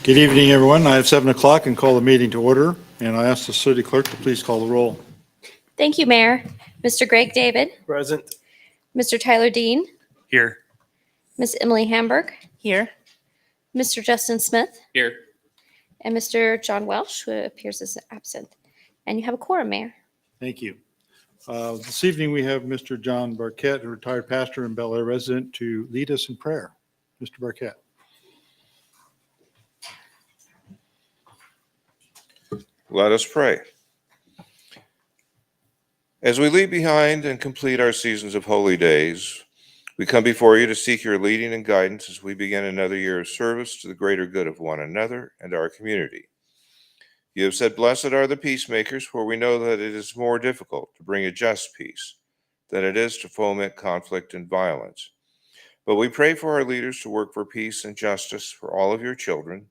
Good evening, everyone. I have 7 o'clock and call the meeting to order, and I ask the city clerk to please call the roll. Thank you, Mayor. Mr. Greg David, Present. Mr. Tyler Dean, Here. Miss Emily Hamburg, Here. Mr. Justin Smith, Here. and Mr. John Welsh, who appears as absent. And you have a quorum, Mayor. Thank you. This evening, we have Mr. John Barquette, a retired pastor and Bel Aire resident, to lead us in prayer. Mr. Barquette. Let us pray. As we leave behind and complete our seasons of holy days, we come before you to seek your leading and guidance as we begin another year of service to the greater good of one another and our community. You have said, "Blessed are the peacemakers," for we know that it is more difficult to bring a just peace than it is to foment conflict and violence. But we pray for our leaders to work for peace and justice for all of your children,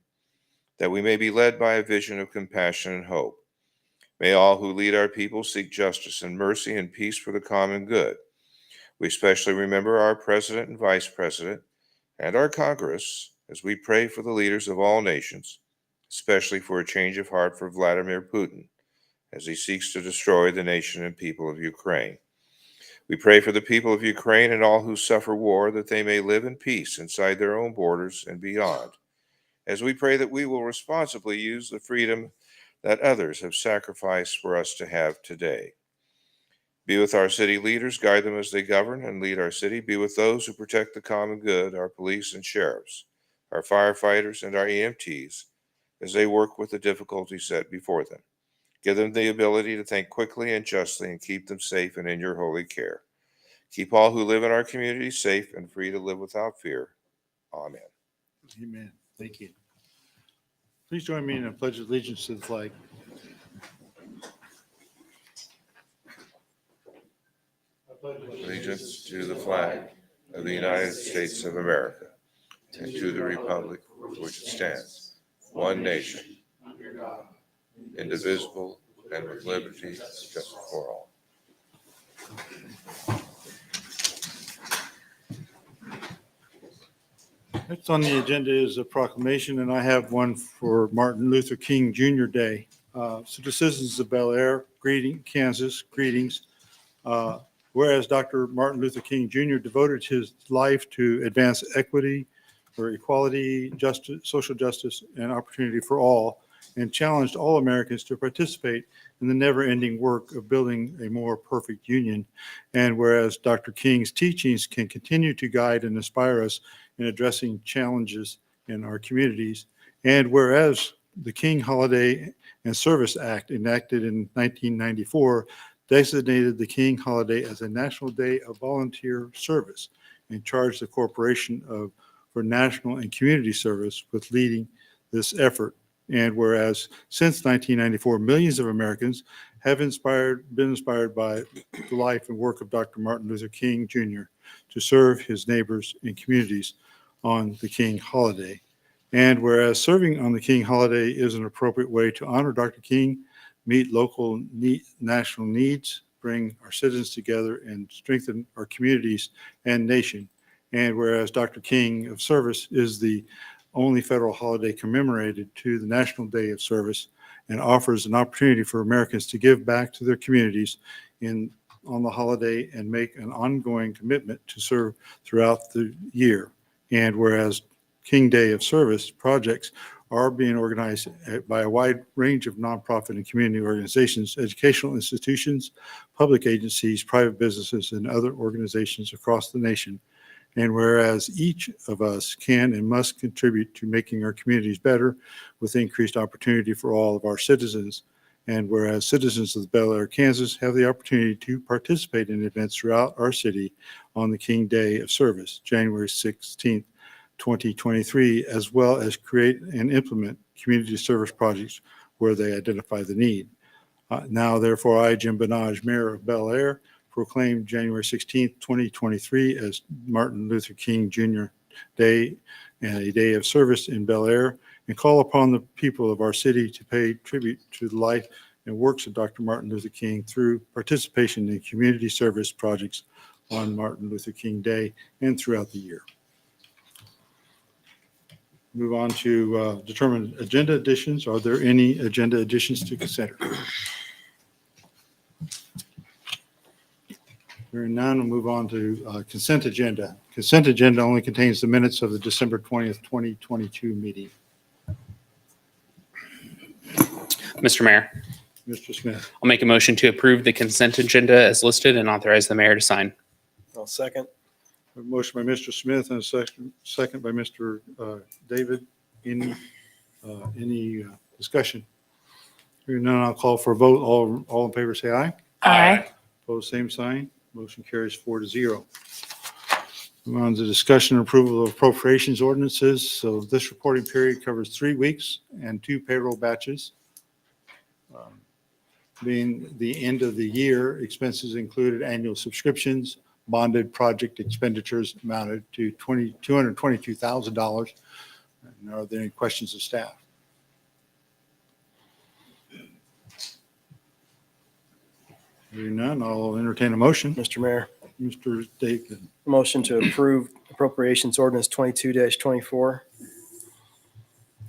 that we may be led by a vision of compassion and hope. May all who lead our people seek justice and mercy and peace for the common good. We especially remember our president and vice president and our Congress as we pray for the leaders of all nations, especially for a change of heart for Vladimir Putin as he seeks to destroy the nation and people of Ukraine. We pray for the people of Ukraine and all who suffer war, that they may live in peace inside their own borders and beyond, as we pray that we will responsibly use the freedom that others have sacrificed for us to have today. Be with our city leaders, guide them as they govern and lead our city. Be with those who protect the common good, our police and sheriffs, our firefighters, and our EMTs, as they work with the difficulties set before them. Give them the ability to think quickly and justly, and keep them safe and in your holy care. Keep all who live in our community safe and free to live without fear. Amen. Amen. Thank you. Please join me in a pledge of allegiance to the flag. Allegiance to the flag of the United States of America and to the republic for which it stands, one nation, indivisible, and with liberty and justice for all. Next on the agenda is a proclamation, and I have one for Martin Luther King Jr. Day. So the citizens of Bel Aire, Kansas, greetings. Whereas Dr. Martin Luther King Jr. devoted his life to advance equity or equality, justice, social justice, and opportunity for all, and challenged all Americans to participate in the never-ending work of building a more perfect union. And whereas Dr. King's teachings can continue to guide and inspire us in addressing challenges in our communities, and whereas the King Holiday and Service Act, enacted in 1994, designated the King Holiday as a national day of volunteer service and charged the Corporation for National and Community Service with leading this effort. And whereas since 1994, millions of Americans have been inspired by the life and work of Dr. Martin Luther King Jr. to serve his neighbors and communities on the King Holiday. And whereas serving on the King Holiday is an appropriate way to honor Dr. King, meet local national needs, bring our citizens together, and strengthen our communities and nation. And whereas Dr. King of Service is the only federal holiday commemorated to the National Day of Service and offers an opportunity for Americans to give back to their communities on the holiday and make an ongoing commitment to serve throughout the year. And whereas King Day of Service projects are being organized by a wide range of nonprofit and community organizations, educational institutions, public agencies, private businesses, and other organizations across the nation. And whereas each of us can and must contribute to making our communities better with increased opportunity for all of our citizens. And whereas citizens of Bel Aire, Kansas have the opportunity to participate in events throughout our city on the King Day of Service, January 16th, 2023, as well as create and implement community service projects where they identify the need. Now, therefore, I, Jim Benage, Mayor of Bel Aire, proclaim January 16th, 2023 as Martin Luther King Jr. Day and a day of service in Bel Aire, and call upon the people of our city to pay tribute to the life and works of Dr. Martin Luther King through participation in community service projects on Martin Luther King Day and throughout the year. Move on to determine agenda additions. Are there any agenda additions to consider? Hearing none, we'll move on to consent agenda. Consent agenda only contains the minutes of the December 20th, 2022 meeting. Mr. Mayor, Mr. Smith, I'll make a motion to approve the consent agenda as listed and authorize the mayor to sign. I'll second. a motion by Mr. Smith and a second by Mr. David. Any discussion? Hearing none, I'll call for a vote. All in favor, say aye. Aye. Opposed, same sign. Motion carries 4-0. Move on to discussion and approval of appropriations ordinances. So this reporting period covers 3 weeks and 2 payroll batches. Being the end of the year, expenses included annual subscriptions, bonded project expenditures amounted to $222,000. And are there any questions of staff? Hearing none, I'll entertain a motion. Mr. Mayor, Mr. David, motion to approve appropriations ordinance 22-24.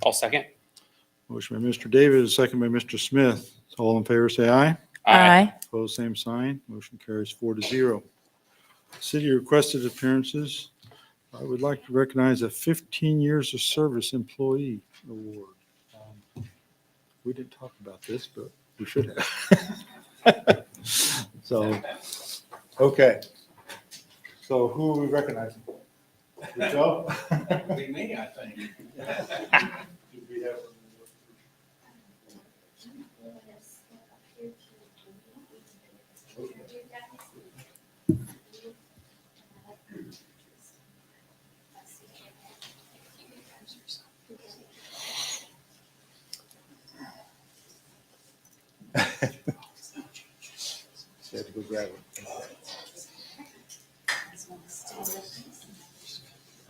I'll second. motion by Mr. David, a second by Mr. Smith. All in favor, say aye. Aye. Opposed, same sign. Motion carries 4-0. City requested appearances. I would like to recognize a 15 years of service employee award. We didn't talk about this, but we should have. So, okay. So who are we recognizing? Yourself? Be me, I think. Do we have- Had to go grab it.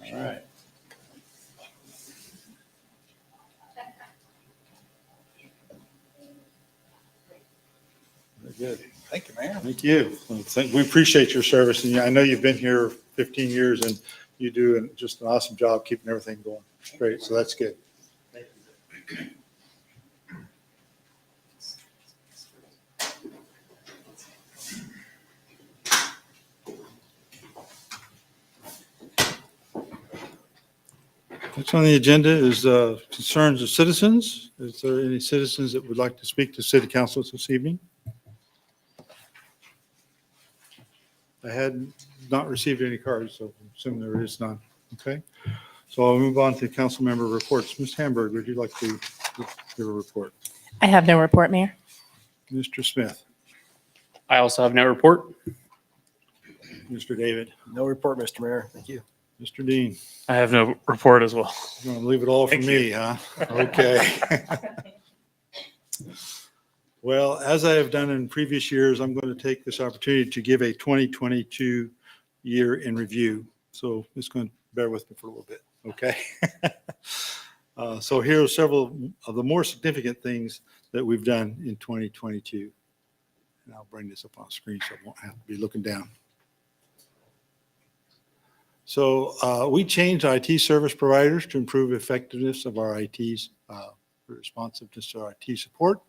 All right. Very good. Thank you, Mayor. Thank you. We appreciate your service, and I know you've been here 15 years, and you do just an awesome job keeping everything going. Great, so that's good. Next on the agenda is concerns of citizens. Is there any citizens that would like to speak to city council this evening? I had not received any cards, so I assume there is none. Okay. So I'll move on to council member reports. Ms. Hamburg, would you like to give a report? I have no report, Mayor. Mr. Smith, I also have no report. Mr. David, No report, Mr. Mayor. Thank you. Mr. Dean. I have no report as well. You want to leave it all for Thank me, huh? Okay. Well, as I have done in previous years, I'm going to take this opportunity to give a 2022 year in review. So it's going to bear with me for a little bit, okay? So here are several of the more significant things that we've done in 2022. And I'll bring this up on screen so I won't have to be looking down. So we changed IT service providers to improve effectiveness of our IT's responsiveness to our IT support.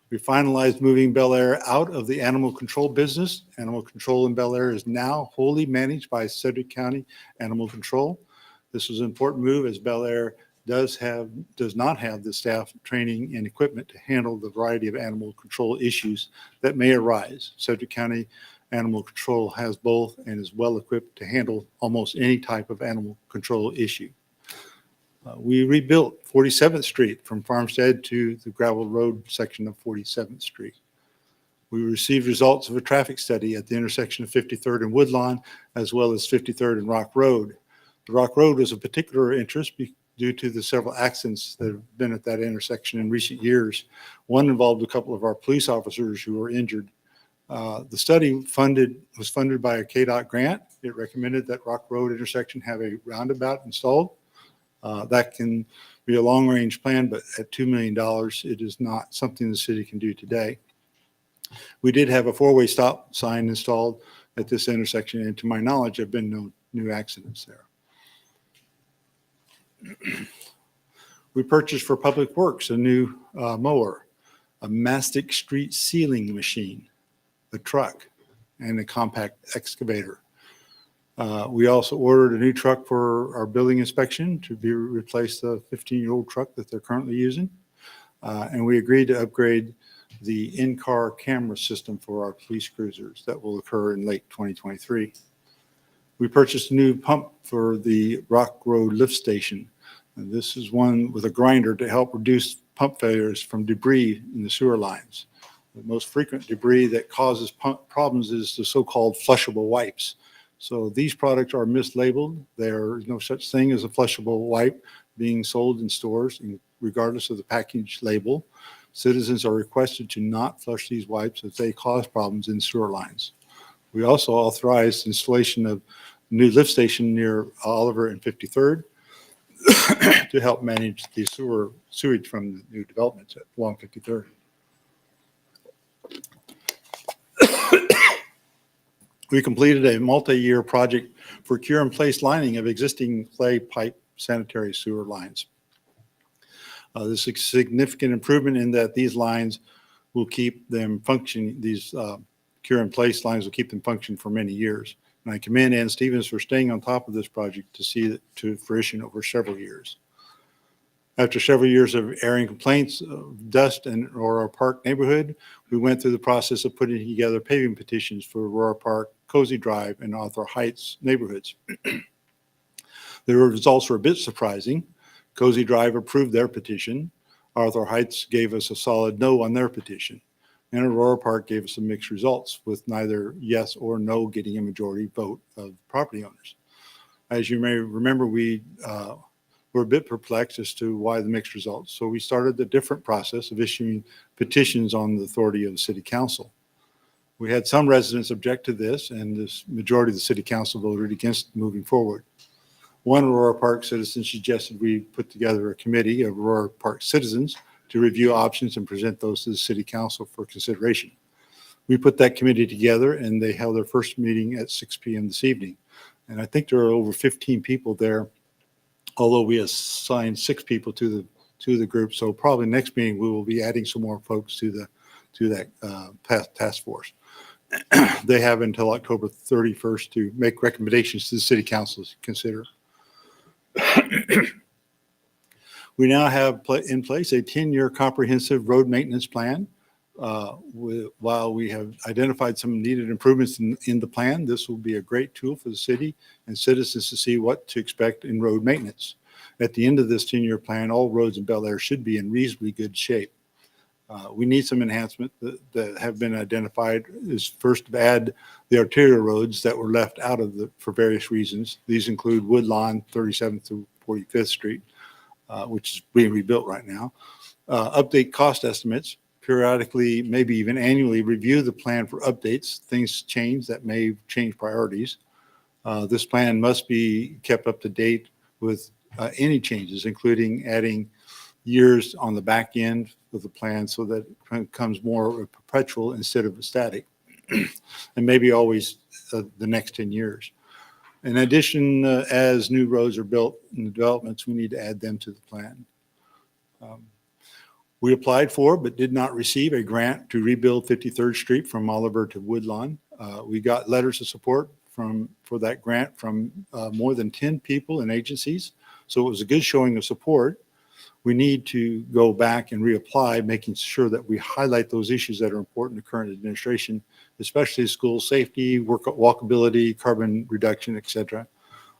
We finalized moving Bel Aire out of the animal control business. Animal control in Bel Aire is now wholly managed by Sedgwick County Animal Control. This was an important move as Bel Aire does not have the staff, training, and equipment to handle the variety of animal control issues that may arise. Sedgwick County Animal Control has both and is well equipped to handle almost any type of animal control issue. We rebuilt 47th Street from Farmstead to the gravel road section of 47th Street. We received results of a traffic study at the intersection of 53rd and Woodlawn, as well as 53rd and Rock Road. The Rock Road was of particular interest due to the several accidents that have been at that intersection in recent years. One involved a couple of our police officers who were injured. The study was funded by a KDOT grant. It recommended that Rock Road intersection have a roundabout installed. That can be a long-range plan, but at $2 million, it is not something the city can do today. We did have a four-way stop sign installed at this intersection, and to my knowledge, there have been no new accidents there. We purchased for Public Works a new mower, a mastic street sealing machine, a truck, and a compact excavator. We also ordered a new truck for our building inspection to replace the 15-year-old truck that they're currently using. And we agreed to upgrade the in-car camera system for our police cruisers that will occur in late 2023. We purchased a new pump for the Rock Road lift station. And this is one with a grinder to help reduce pump failures from debris in the sewer lines. The most frequent debris that causes pump problems is the so-called flushable wipes. So these products are mislabeled. There is no such thing as a flushable wipe being sold in stores, regardless of the package label. Citizens are requested to not flush these wipes as they cause problems in sewer lines. We also authorized installation of a new lift station near Oliver and 53rd to help manage the sewage from the new developments along 53rd. We completed a multi-year project for cure and place lining of existing clay pipe sanitary sewer lines. This is a significant improvement in that these lines will keep them functioning. These cure and place lines will keep them functioning for many years. And I commend Ann Stevens for staying on top of this project to see it to fruition over several years. After several years of airing complaints of dust in Aurora Park neighborhood, we went through the process of putting together paving petitions for Aurora Park, Cozy Drive, and Arthur Heights neighborhoods. The results were a bit surprising. Cozy Drive approved their petition. Arthur Heights gave us a solid no on their petition. And Aurora Park gave us some mixed results, with neither yes or no getting a majority vote of property owners. As you may remember, we were a bit perplexed as to why the mixed results. So we started the different process of issuing petitions on the authority of the city council. We had some residents object to this, and this majority of the city council voted against moving forward. One Aurora Park citizen suggested we put together a committee of Aurora Park citizens to review options and present those to the city council for consideration. We put that committee together, and they held their first meeting at 6 p.m. this evening. And I think there are over 15 people there, although we assigned 6 people to the group. So probably next meeting we will be adding some more folks to that task force. They have until October 31st to make recommendations to the city council to consider. We now have in place a 10-year comprehensive road maintenance plan. While we have identified some needed improvements in the plan, this will be a great tool for the city and citizens to see what to expect in road maintenance. At the end of this 10-year plan, all roads in Bel Aire should be in reasonably good shape. We need some enhancement that have been identified. Is first to add the arterial roads that were left out of for various reasons. These include Woodlawn, 37th through 45th Street, which is being rebuilt right now. Update cost estimates. Periodically, maybe even annually, review the plan for updates. Things change that may change priorities. This plan must be kept up to date with any changes, including adding years on the back end of the plan so that it becomes more perpetual instead of static, and maybe always the next 10 years. In addition, as new roads are built in the developments, we need to add them to the plan. We applied for, but did not receive a grant to rebuild 53rd Street from Oliver to Woodlawn. We got letters of support for that grant from more than 10 people and agencies. So it was a good showing of support. We need to go back and reapply, making sure that we highlight those issues that are important to current administration, especially school safety, walkability, carbon reduction, et cetera.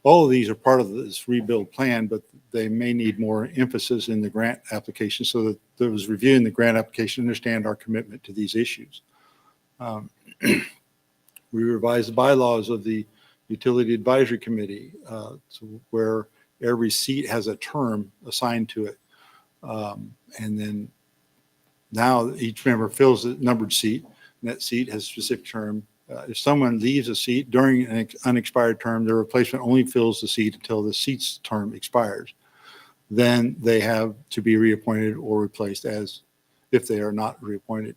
All of these are part of this rebuild plan, but they may need more emphasis in the grant application so that those reviewing the grant application understand our commitment to these issues. We revised the bylaws of the Utility Advisory Committee where every seat has a term assigned to it. And then now each member fills a numbered seat, and that seat has a specific term. If someone leaves a seat during an unexpired term, their replacement only fills the seat until the seat's term expires. Then they have to be reappointed or replaced as if they are not reappointed.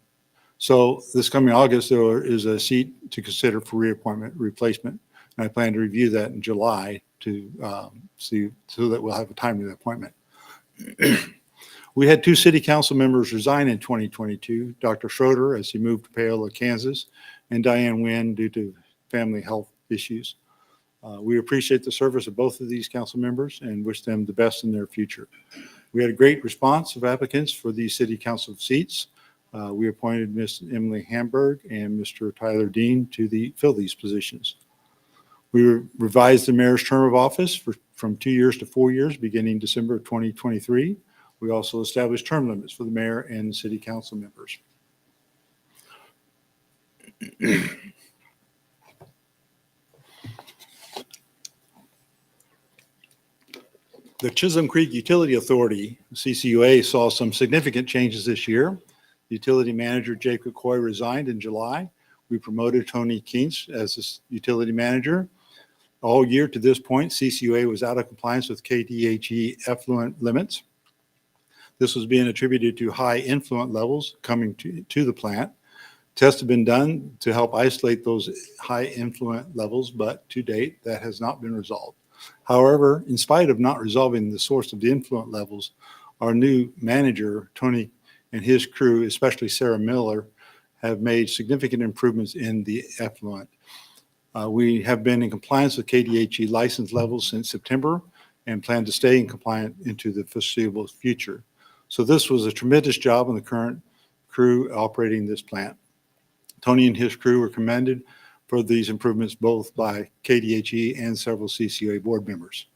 So this coming August, there is a seat to consider for reappointment, replacement. And I plan to review that in July to see so that we'll have a timely appointment. We had two city council members resign in 2022, Dr. Schroeder as he moved to Paola, Kansas, and Diane Nguyen due to family health issues. We appreciate the service of both of these council members and wish them the best in their future. We had a great response of applicants for these city council seats. We appointed Ms. Emily Hamburg and Mr. Tyler Dean to fill these positions. We revised the mayor's term of office from 2 years to 4 years, beginning December of 2023. We also established term limits for the mayor and city council members. The Chisholm Creek Utility Authority, CCUA, saw some significant changes this year. Utility manager Jacob Coy resigned in July. We promoted Tony Keens as the utility manager. All year to this point, CCUA was out of compliance with KDHE effluent limits. This was being attributed to high influent levels coming to the plant. Tests have been done to help isolate those high influent levels, but to date, that has not been resolved. However, in spite of not resolving the source of the influent levels, our new manager, Tony, and his crew, especially Sarah Miller, have made significant improvements in the effluent. We have been in compliance with KDHE license levels since September and plan to stay in compliance into the foreseeable future. So this was a tremendous job on the current crew operating this plant. Tony and his crew were commended for these improvements both by KDHE and several CCUA board members.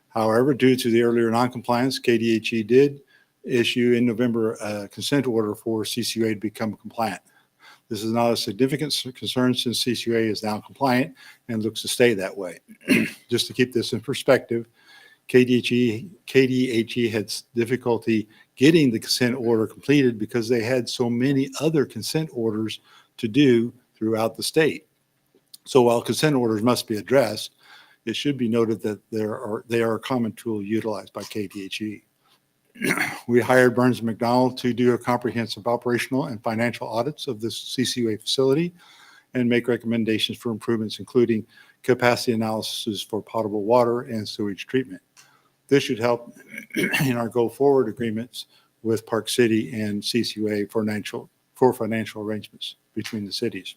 However, due to the earlier noncompliance, KDHE did issue in November a consent order for CCUA to become compliant. This is not a significant concern since CCUA is now compliant and looks to stay that way. Just to keep this in perspective, KDHE had difficulty getting the consent order completed because they had so many other consent orders to do throughout the state. So while consent orders must be addressed, it should be noted that they are a common tool utilized by KDHE. We hired Burns & McDonnell to do a comprehensive operational and financial audits of this CCUA facility and make recommendations for improvements, including capacity analysis for potable water and sewage treatment. This should help in our go-forward agreements with Park City and CCUA for financial arrangements between the cities.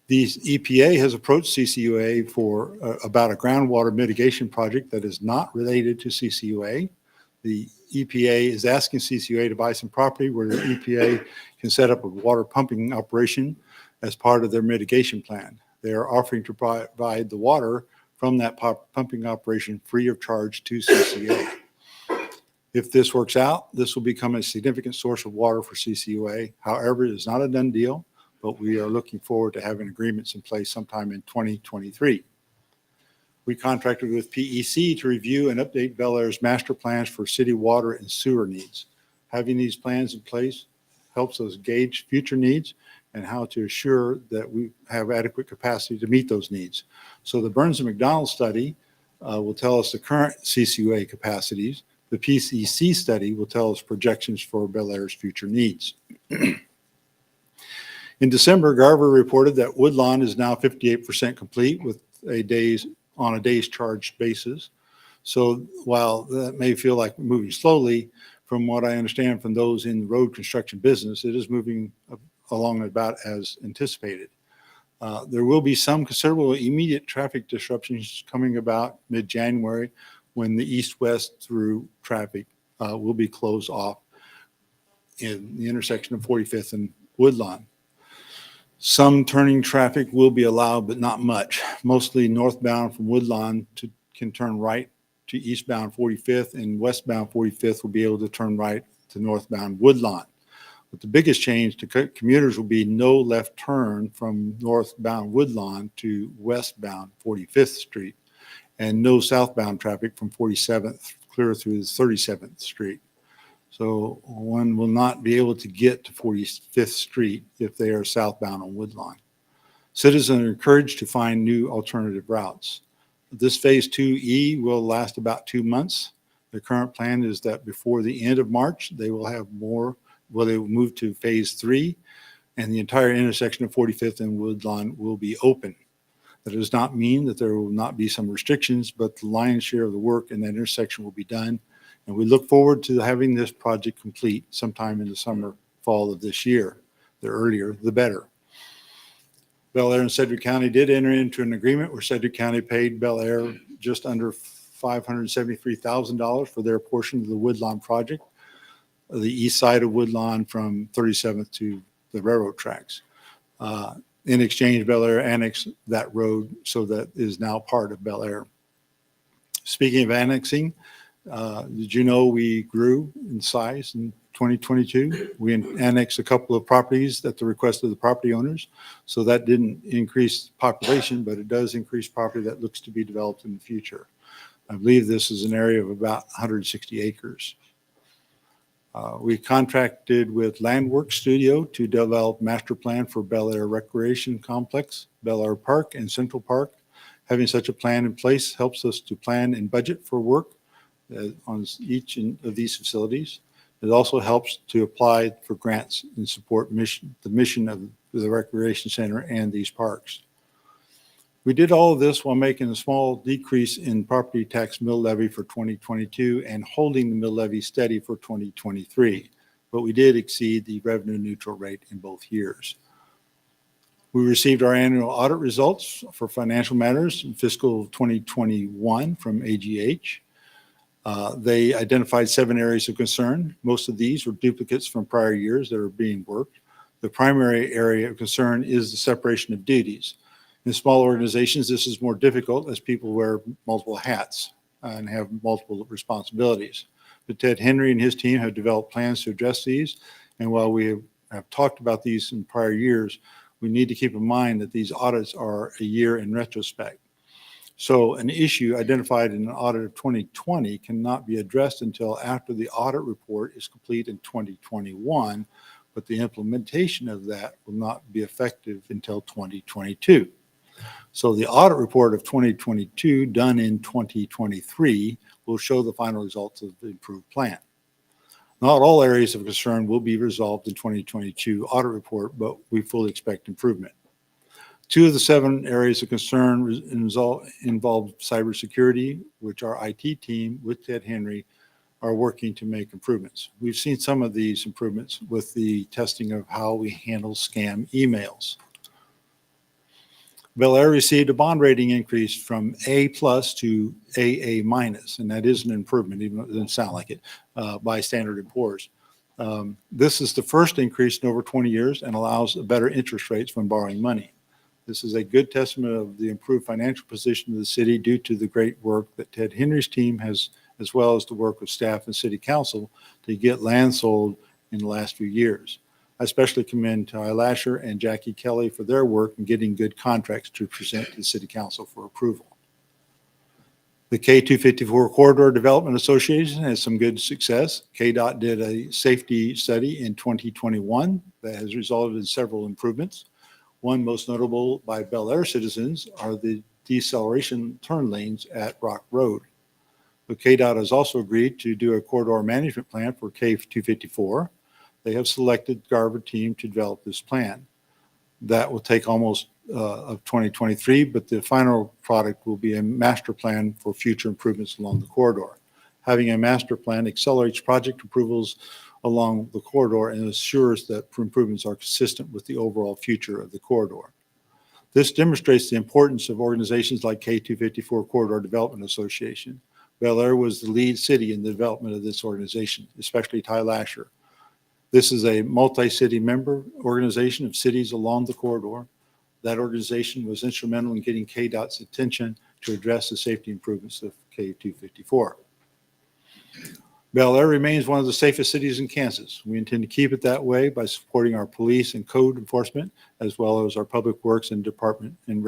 The EPA has approached CCUA for about a groundwater mitigation project that is not related to CCUA. The EPA is asking CCUA to buy some property where the EPA can set up a water pumping operation as part of their mitigation plan. They are offering to provide the water from that pumping operation free of charge to CCUA. If this works out, this will become a significant source of water for CCUA. However, it is not a done deal, but we are looking forward to having agreements in place sometime in 2023. We contracted with PEC to review and update Bel Aire's master plans for city water and sewer needs. Having these plans in place helps us gauge future needs and how to assure that we have adequate capacity to meet those needs. So the Burns & McDonnell study will tell us the current CCUA capacities. The PEC study will tell us projections for Bel Aire's future needs. In December, Garver reported that Woodlawn is now 58% complete with on a days charged basis. So while that may feel like moving slowly, from what I understand from those in the road construction business, it is moving along about as anticipated. There will be some considerable immediate traffic disruptions coming about mid-January when the east-west through traffic will be closed off in the intersection of 45th and Woodlawn. Some turning traffic will be allowed, but not much. Mostly northbound from Woodlawn can turn right to eastbound 45th, and westbound 45th will be able to turn right to northbound Woodlawn. But the biggest change to commuters will be no left turn from northbound Woodlawn to westbound 45th Street, and no southbound traffic from 47th clear through 37th Street. So one will not be able to get to 45th Street if they are southbound on Woodlawn. Citizens are encouraged to find new alternative routes. This phase 2E will last about 2 months. The current plan is that before the end of March, they will move to phase 3, and the entire intersection of 45th and Woodlawn will be open. That does not mean that there will not be some restrictions, but the lion's share of the work in that intersection will be done And we look forward to having this project complete sometime in the summer, fall of this year. The earlier, the better. Bel Aire and Sedgwick County did enter into an agreement where Sedgwick County paid Bel Aire just under $573,000 for their portion of the Woodlawn project, the east side of Woodlawn from 37th to the railroad tracks. In exchange, Bel Aire annexed that road, so that is now part of Bel Aire. Speaking of annexing, did you know we grew in size in 2022? We annexed a couple of properties at the request of the property owners. So that didn't increase population, but it does increase property that looks to be developed in the future. I believe this is an area of about 160 acres. We contracted with Landwork Studio to develop master plan for Bel Aire Recreation Complex, Bel Aire Park, and Central Park. Having such a plan in place helps us to plan and budget for work on each of these facilities. It also helps to apply for grants and support the mission of the recreation center and these parks. We did all of this while making a small decrease in property tax mill levy for 2022 and holding the mill levy steady for 2023. But we did exceed the revenue neutral rate in both years. We received our annual audit results for financial matters in fiscal 2021 from AGH. They identified 7 areas of concern. Most of these were duplicates from prior years that are being worked. The primary area of concern is the separation of duties. In small organizations, this is more difficult as people wear multiple hats and have multiple responsibilities. But Ted Henry and his team have developed plans to address these. And while we have talked about these in prior years, we need to keep in mind that these audits are a year in retrospect. So an issue identified in an audit of 2020 cannot be addressed until after the audit report is complete in 2021, but the implementation of that will not be effective until 2022. So the audit report of 2022 done in 2023 will show the final results of the improved plan. Not all areas of concern will be resolved in 2022 audit report, but we fully expect improvement. 2 of the 7 areas of concern involve cybersecurity, which our IT team with Ted Henry are working to make improvements. We've seen some of these improvements with the testing of how we handle scam emails. Bel Aire received a bond rating increase from A+ to AA-, and that is an improvement, even though it doesn't sound like it, by Standard & Poor's. This is the first increase in over 20 years and allows better interest rates when borrowing money. This is a good testament of the improved financial position of the city due to the great work that Ted Henry's team has, as well as the work of staff and city council to get land sold in the last few years. I especially commend Ty Lasher and Jackie Kelly for their work in getting good contracts to present to the City Council for approval. The K254 Corridor Development Association has some good success. KDOT did a safety study in 2021 that has resulted in several improvements. One most notable by Bel Aire citizens are the deceleration turn lanes at Rock Road. The KDOT has also agreed to do a corridor management plan for K254. They have selected Garver team to develop this plan. That will take almost of 2023, but the final product will be a master plan for future improvements along the corridor. Having a master plan accelerates project approvals along the corridor and assures that improvements are consistent with the overall future of the corridor. This demonstrates the importance of organizations like K254 Corridor Development Association. Bel Aire was the lead city in the development of this organization, especially Ty Lasher. This is a multi-city member organization of cities along the corridor. That organization was instrumental in getting KDOT's attention to address the safety improvements of K254. Bel Aire remains one of the safest cities in Kansas. We intend to keep it that way by supporting our police and code enforcement, as well as our public works and department and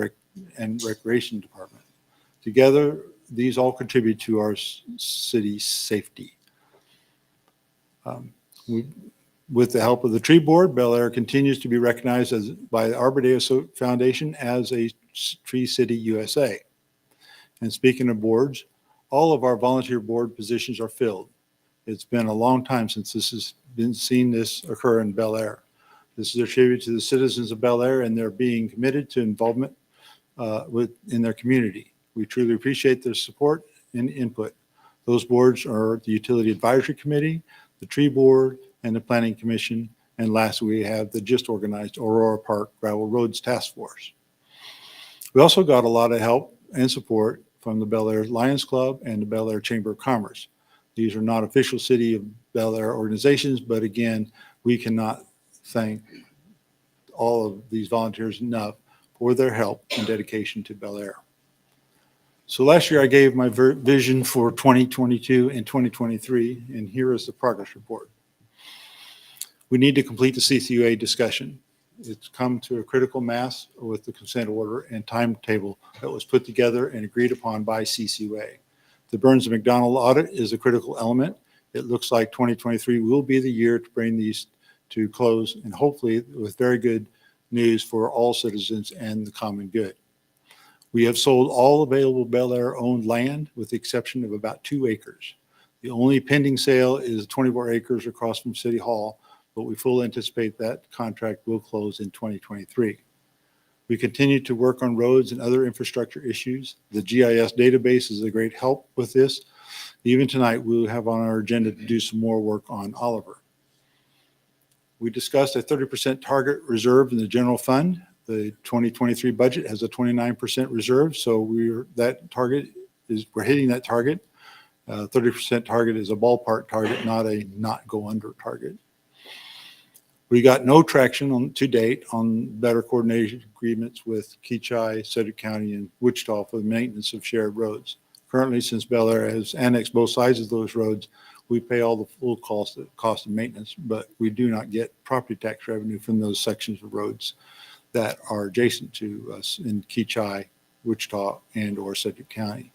recreation department. Together, these all contribute to our city's safety. With the help of the tree board, Bel Aire continues to be recognized by the Arbor Day Foundation as a Tree City USA. And speaking of boards, all of our volunteer board positions are filled. It's been a long time since this has been seen this occur in Bel Aire. This is a tribute to the citizens of Bel Aire and their being committed to involvement in their community. We truly appreciate their support and input. Those boards are the Utility Advisory Committee, the Tree Board, and the Planning Commission. And lastly, we have the just organized Aurora Park Gravel Roads Task Force. We also got a lot of help and support from the Bel Aire Lions Club and the Bel Aire Chamber of Commerce. These are not official City of Bel Aire organizations, but again, we cannot thank all of these volunteers enough for their help and dedication to Bel Aire. So last year I gave my vision for 2022 and 2023, and here is the progress report. We need to complete the CCUA discussion. It's come to a critical mass with the consent order and timetable that was put together and agreed upon by CCUA. The Burns and McDonald audit is a critical element. It looks like 2023 will be the year to bring these to close, and hopefully with very good news for all citizens and the common good. We have sold all available Bel Aire owned land with the exception of about 2 acres. The only pending sale is 24 acres across from City Hall, but we fully anticipate that contract will close in 2023. We continue to work on roads and other infrastructure issues. The GIS database is a great help with this. Even tonight, we'll have on our agenda to do some more work on Oliver. We discussed a 30% target reserve in the general fund. The 2023 budget has a 29% reserve, so we're hitting that target. 30% target is a ballpark target, not a not go under target. We got no traction to date on better coordination agreements with Keachai, Sedgwick County, and Wichita for the maintenance of shared roads. Currently, since Bel Aire has annexed both sides of those roads, we pay all the full cost of maintenance, but we do not get property tax revenue from those sections of roads that are adjacent to us in Keachai, Wichita, and or Sedgwick County.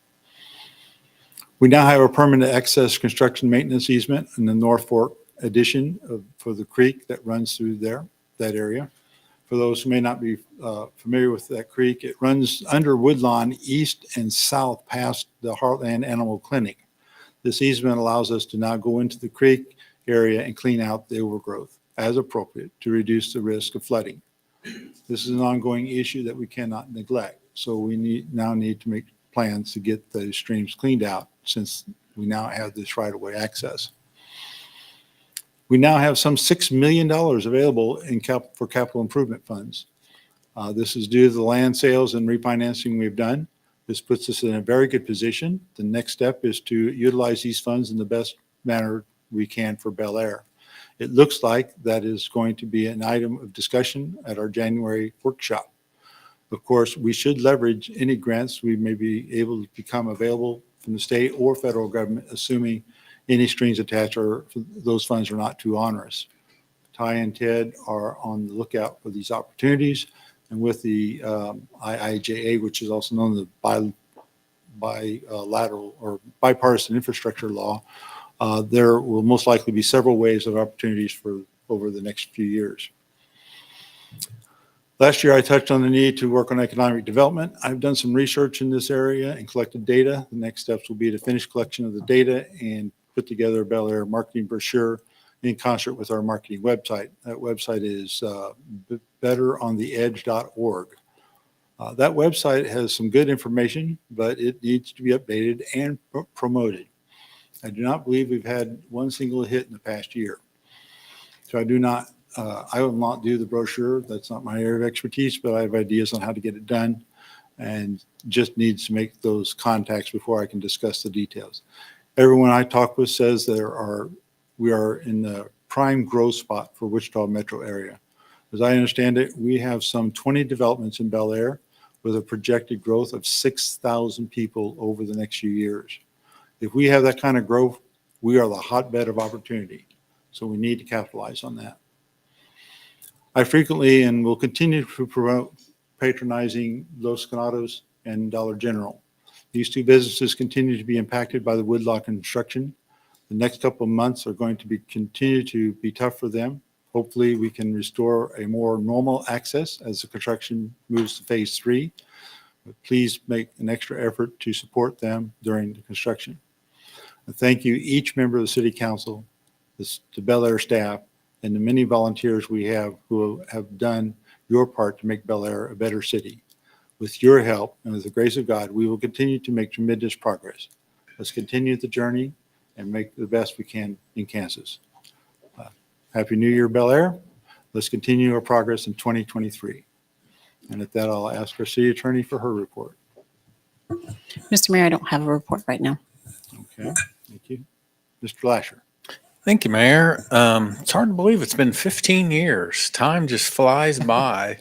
We now have a permanent access construction maintenance easement in the North Fork addition for the creek that runs through that area. For those who may not be familiar with that creek, it runs under Woodlawn east and south past the Heartland Animal Clinic. This easement allows us to now go into the creek area and clean out the overgrowth as appropriate to reduce the risk of flooding. This is an ongoing issue that we cannot neglect. So we now need to make plans to get the streams cleaned out since we now have this right-of-way access. We now have some $6 million available for capital improvement funds. This is due to the land sales and refinancing we've done. This puts us in a very good position. The next step is to utilize these funds in the best manner we can for Bel Aire. It looks like that is going to be an item of discussion at our January workshop. Of course, we should leverage any grants we may be able to become available from the state or federal government, assuming any strings attached or those funds are not too onerous. Ty and Ted are on the lookout for these opportunities, and with the IIJA, which is also known as the bilateral or bipartisan infrastructure law, there will most likely be several waves of opportunities for over the next few years. Last year, I touched on the need to work on economic development. I've done some research in this area and collected data. The next steps will be to finish collection of the data and put together a Bel Aire marketing brochure in concert with our marketing website. That website is betterontheedge.org. That website has some good information, but it needs to be updated and promoted. I do not believe we've had one single hit in the past year. So I will not do the brochure. That's not my area of expertise, but I have ideas on how to get it done and just needs to make those contacts before I can discuss the details. Everyone I talk with says we are in the prime growth spot for Wichita metro area. As I understand it, we have some 20 developments in Bel Aire with a projected growth of 6,000 people over the next few years. If we have that kind of growth, we are the hotbed of opportunity. So we need to capitalize on that. I frequently and will continue to promote patronizing Los Canados and Dollar General. These two businesses continue to be impacted by the Woodlawn construction. The next couple of months are going to continue to be tough for them. Hopefully we can restore a more normal access as the construction moves to phase 3. But please make an extra effort to support them during the construction. And thank you each member of the City Council, the Bel Aire staff, and the many volunteers we have who have done your part to make Bel Aire a better city. With your help and with the grace of God, we will continue to make tremendous progress. Let's continue the journey and make the best we can in Kansas. Happy New Year, Bel Aire. Let's continue our progress in 2023. And at that, I'll ask our city attorney for her report. Mr. Mayor, I don't have a report right now. Okay, thank you. Mr. Lasher. Thank you, Mayor. It's hard to believe it's been 15 years. Time just flies by.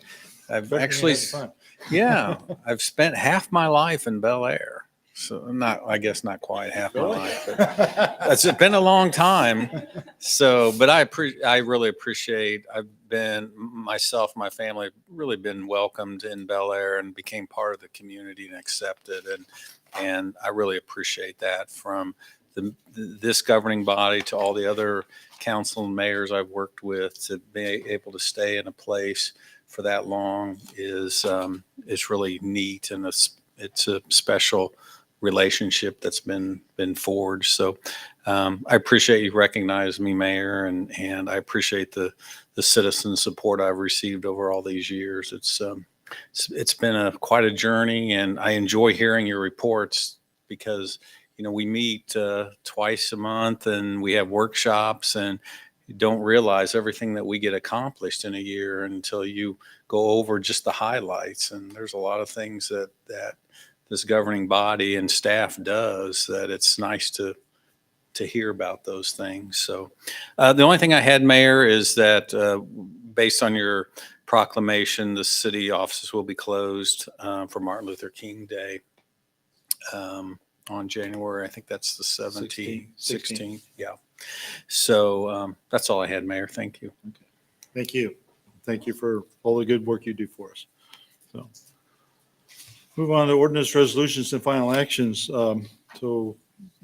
I've actually, yeah, I've spent half my life in Bel Aire. So I guess not quite half my life, but it's been a long time. So, but I really appreciate, my family really been welcomed in Bel Aire and became part of the community and accepted. And I really appreciate that from this governing body to all the other council and mayors I've worked with. To be able to stay in a place for that long is really neat, and it's a special relationship that's been forged. So I appreciate you recognizing me, Mayor, and I appreciate the citizen support I've received over all these years. It's been quite a journey, and I enjoy hearing your reports because we meet twice a month and we have workshops, and you don't realize everything that we get accomplished in a year until you go over just the highlights. And there's a lot of things that this governing body and staff does that it's nice to hear about those things. So the only thing I had, Mayor, is that based on your proclamation, the city offices will be closed for Martin Luther King Day on January. I think that's the 17th, 16th. Yeah. So that's all I had, Mayor. Thank you. Okay. Thank you. Thank you for all the good work you do for us. So move on to ordinance resolutions and final actions. So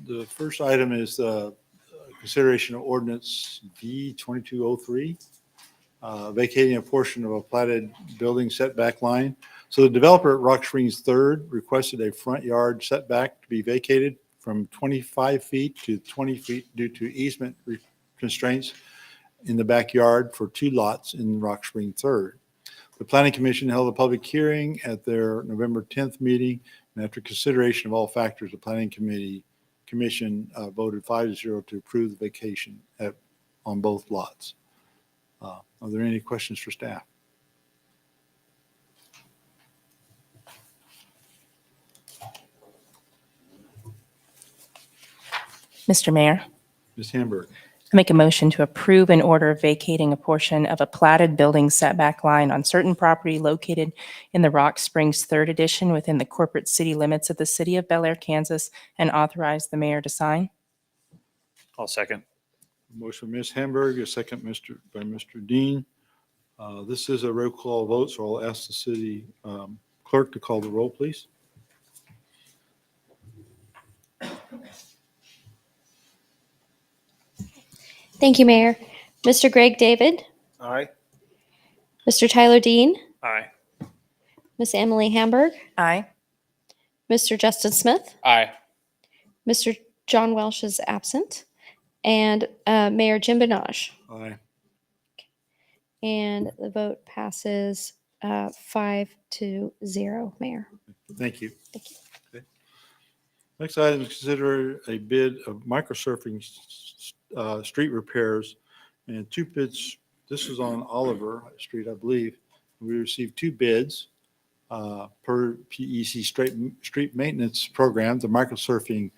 the first item is consideration of ordinance V 2203, vacating a portion of a platted building setback line. So the developer at Rock Springs Third requested a front yard setback to be vacated from 25 feet to 20 feet due to easement constraints in the backyard for 2 lots in Rock Spring Third. The Planning Commission held a public hearing at their November 10th meeting, and after consideration of all factors, the Planning Commission voted 5-0 to approve the vacation on both lots. Are there any questions for staff? Mr. Mayor, Ms. Hamburg. I make a motion to approve an order vacating a portion of a platted building setback line on certain property located in the Rock Springs Third Edition within the corporate city limits of the city of Bel Aire, Kansas, and authorize the mayor to sign. I'll second. Motion by Ms. Hamburg, a second by Mr. Dean. This is a roll call vote, so I'll ask the city clerk to call the roll, please. Thank you, Mayor. Mr. Greg David, Aye. Mr. Tyler Dean, Aye. Miss Emily Hamburg, Aye. Mr. Justin Smith, Aye. Mr. John Welsh is absent, and Mayor Jim Benage. Aye. And the vote passes 5-0, Mayor. Thank you. Thank you. Okay. Next item is consider a bid of microsurfing street repairs, and 2 bids. This is on Oliver Street, I believe. We received 2 bids per PEC street maintenance program. The microsurfing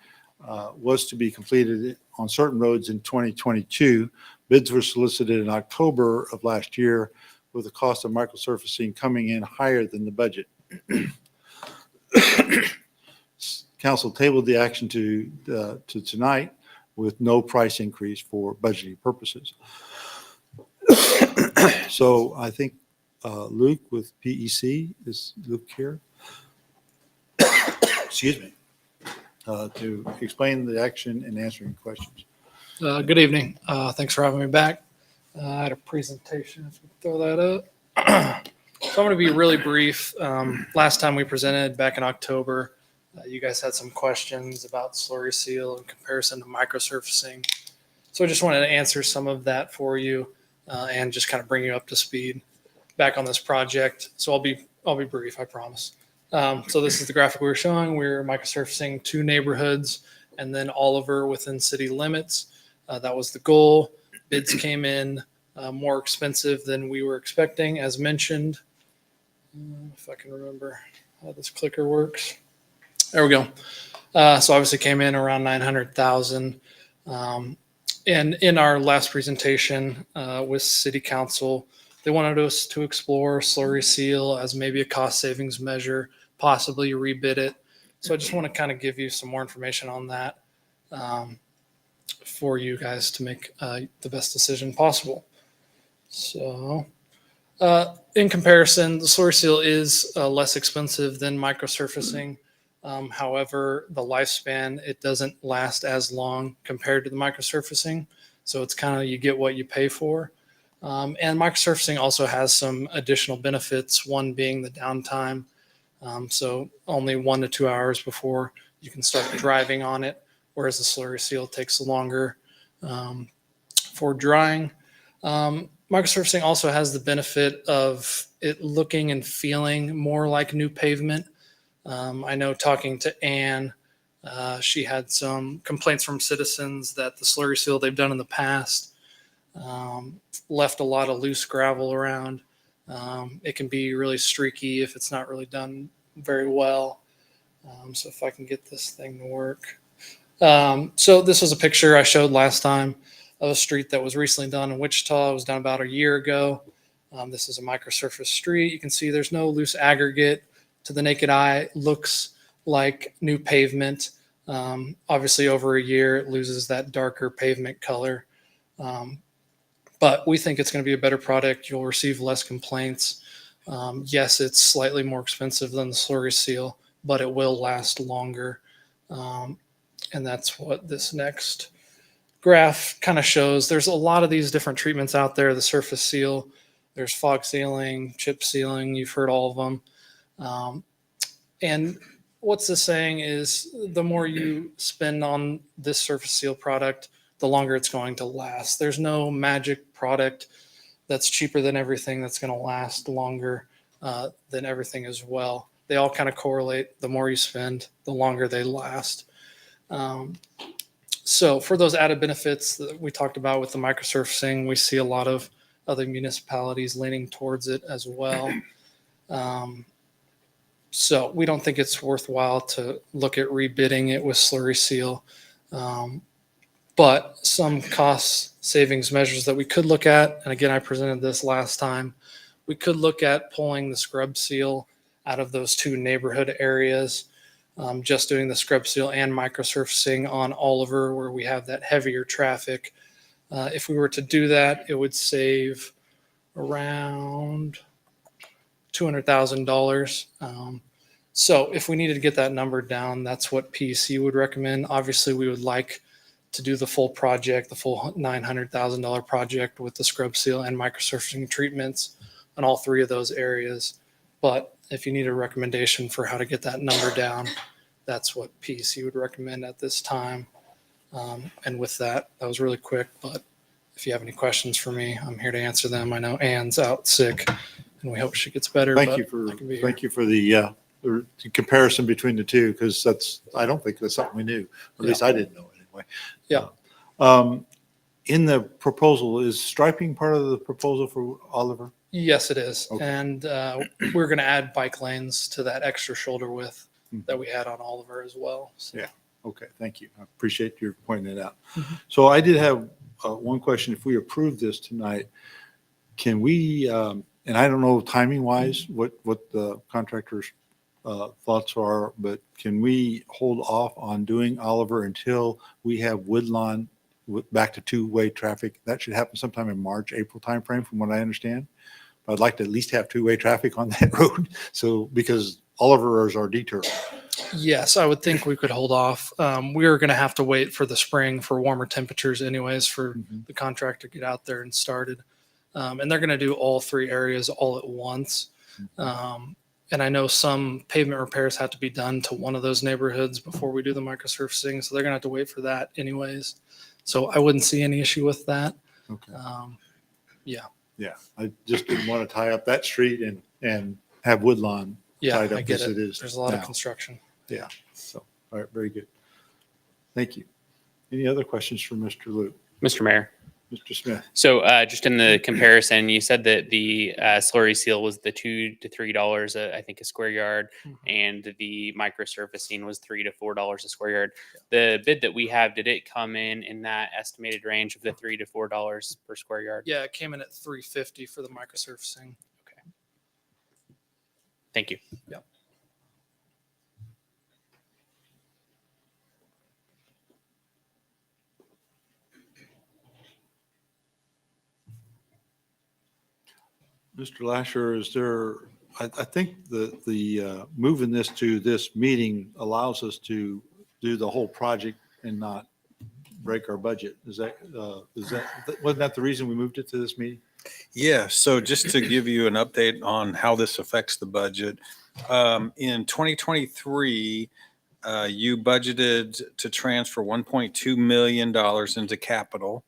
was to be completed on certain roads in 2022. Bids were solicited in October of last year, with the cost of microsurfacing coming in higher than the budget. Council tabled the action to tonight with no price increase for budgeting purposes. So I think Luke with PEC, is Luke here? Excuse me. To explain the action and answering questions. Good evening. Thanks for having me back. I had a presentation, if we throw that up. So I'm going to be really brief. Last time we presented back in October, you guys had some questions about slurry seal in comparison to microsurfacing. So I just wanted to answer some of that for you and just kind of bring you up to speed back on this project. So I'll be brief, I promise. So this is the graphic we were showing. We're microsurfacing 2 neighborhoods and then Oliver within city limits. That was the goal. Bids came in more expensive than we were expecting, as mentioned. If I can remember how this clicker works. There we go. So obviously came in around 900,000. And in our last presentation with City Council, they wanted us to explore slurry seal as maybe a cost savings measure, possibly rebid it. So I just want to kind of give you some more information on that for you guys to make the best decision possible. So in comparison, the slurry seal is less expensive than microsurfacing. However, the lifespan, it doesn't last as long compared to the microsurfacing. So it's kind of, you get what you pay for. And microsurfacing also has some additional benefits, one being the downtime. So only 1 to 2 hours before you can start driving on it, whereas the slurry seal takes longer for drying. Microsurfacing also has the benefit of it looking and feeling more like new pavement. I know talking to Anne, she had some complaints from citizens that the slurry seal they've done in the past left a lot of loose gravel around. It can be really streaky if it's not really done very well. So if I can get this thing to work. So this was a picture I showed last time of a street that was recently done in Wichita. It was done about a year ago. This is a microsurface street. You can see there's no loose aggregate. To the naked eye, looks like new pavement. Obviously, over a year, it loses that darker pavement color. But we think it's going to be a better product. You'll receive less complaints. Yes, it's slightly more expensive than the slurry seal, but it will last longer. And that's what this next graph kind of shows. There's a lot of these different treatments out there. The surface seal, there's fog sealing, chip sealing. You've heard all of them. And what's this saying is the more you spend on this surface seal product, the longer it's going to last. There's no magic product that's cheaper than everything that's going to last longer than everything as well. They all kind of correlate. The more you spend, the longer they last. So for those added benefits that we talked about with the microsurfacing, we see a lot of other municipalities leaning towards it as well. So we don't think it's worthwhile to look at rebidding it with slurry seal. But some cost savings measures that we could look at, and again, I presented this last time, we could look at pulling the scrub seal out of those 2 neighborhood areas, just doing the scrub seal and microsurfacing on Oliver where we have that heavier traffic. If we were to do that, it would save around $200,000. So if we needed to get that number down, that's what PEC would recommend. Obviously, we would like to do the full project, the full $900,000 project with the scrub seal and microsurfacing treatments on all 3 of those areas. But if you need a recommendation for how to get that number down, that's what PEC would recommend at this time. And with that, that was really quick, but if you have any questions for me, I'm here to answer them. I know Anne's out sick, and we hope she gets better. Thank you for the comparison between the two, because I don't think that's something we knew. At least I didn't know anyway. Yeah. In the proposal, is striping part of the proposal for Oliver? Yes, it is. Okay. And we're going to add bike lanes to that extra shoulder width that we had on Oliver as well. So. Yeah. Okay. Thank you. I appreciate your pointing it out. Mm-hmm. So I did have one question. If we approve this tonight, can we, and I don't know timing wise what the contractor's thoughts are, but can we hold off on doing Oliver until we have Woodlawn back to two-way traffic? That should happen sometime in March, April timeframe, from what I understand. But I'd like to at least have two-way traffic on that road. So because Oliver is our detour. Yes, I would think we could hold off. We are going to have to wait for the spring for warmer temperatures anyways for the contractor to get out there and started. And they're going to do all 3 areas all at once. And I know some pavement repairs have to be done to one of those neighborhoods before we do the microsurfacing. So they're going to have to wait for that anyways. So I wouldn't see any issue with that. Okay. Yeah. Yeah. I just didn't want to tie up that street and have Woodlawn Yeah, tied I up get as it. it is There's a lot of now. construction. Yeah. So, all right. Very good. Thank you. Any other questions for Mr. Luke? Mr. Mayor. Mr. Smith? So just in the comparison, you said that the slurry seal was the $2 to $3, I think, a square yard, and the microsurfacing was $3 to $4 a square yard. The bid that we have, did it come in that estimated range of the $3 to $4 per square yard? Yeah, it came in at $350 for the microsurfacing. Thank you. Yep. Mr. Lasher, is there, I think the moving this to this meeting allows us to do the whole project and not break our budget. Wasn't that the reason we moved it to this meeting? Yeah, so just to give you an update on how this affects the budget, in 2023, you budgeted to transfer $1.2 million into capital.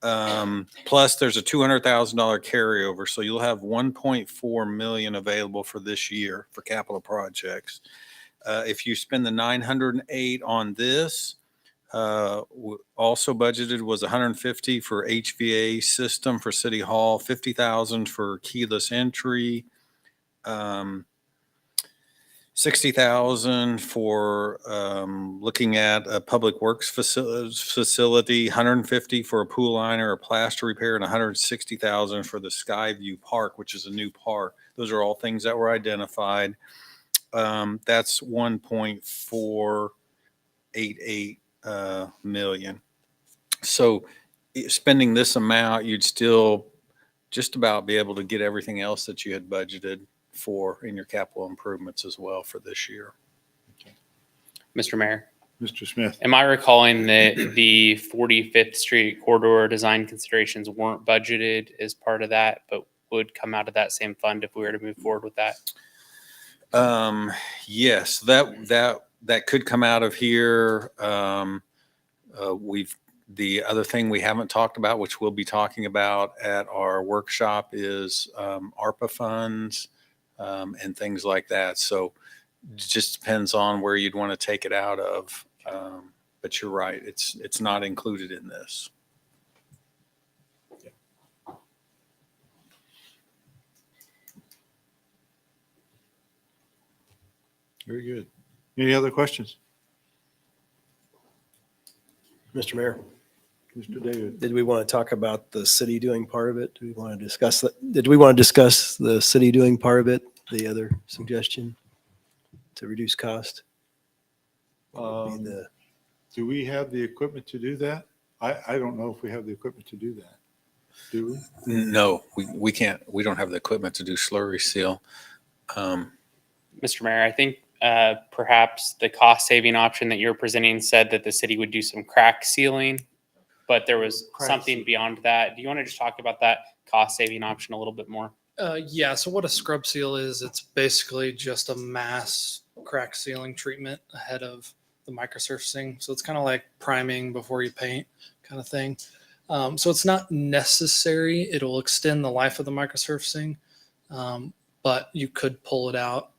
Plus there's a $200,000 carryover. So you'll have 1.4 million available for this year for capital projects. If you spend the 908 on this, also budgeted was 150 for HVA system for City Hall, 50,000 for keyless entry, 60,000 for looking at a public works facility, 150 for a pool liner, a plaster repair, and 160,000 for the Skyview Park, which is a new park. Those are all things that were identified. That's 1.488 million. So spending this amount, you'd still just about be able to get everything else that you had budgeted for in your capital improvements as well for this year. Mr. Mayor, Mr. Smith? am I recalling that the 45th Street corridor design considerations weren't budgeted as part of that, but would come out of that same fund if we were to move forward with that? Yes, that could come out of here. The other thing we haven't talked about, which we'll be talking about at our workshop, is ARPA funds and things like that. So it just depends on where you'd want to take it out of. But you're right, it's not included in this. Very good. Any other questions? Mr. Mayor, Mr. David? did we want to talk about the city doing part of it? Do we want to discuss that? Did we want to discuss the city doing part of it? The other suggestion to reduce cost? What would be the- Do we have the equipment to do that? I don't know if we have the equipment to do that. Do we? No, we can't. We don't have the equipment to do slurry seal. Mr. Mayor, I think perhaps the cost saving option that you're presenting said that the city would do some crack sealing, but there was Crack something seal. beyond that. Do you want to just talk about that cost saving option a little bit more? Yeah, so what a scrub seal is, it's basically just a mass crack sealing treatment ahead of the microsurfacing. So it's kind of like priming before you paint kind of thing. So it's not necessary. It'll extend the life of the microsurfacing, but you could pull it out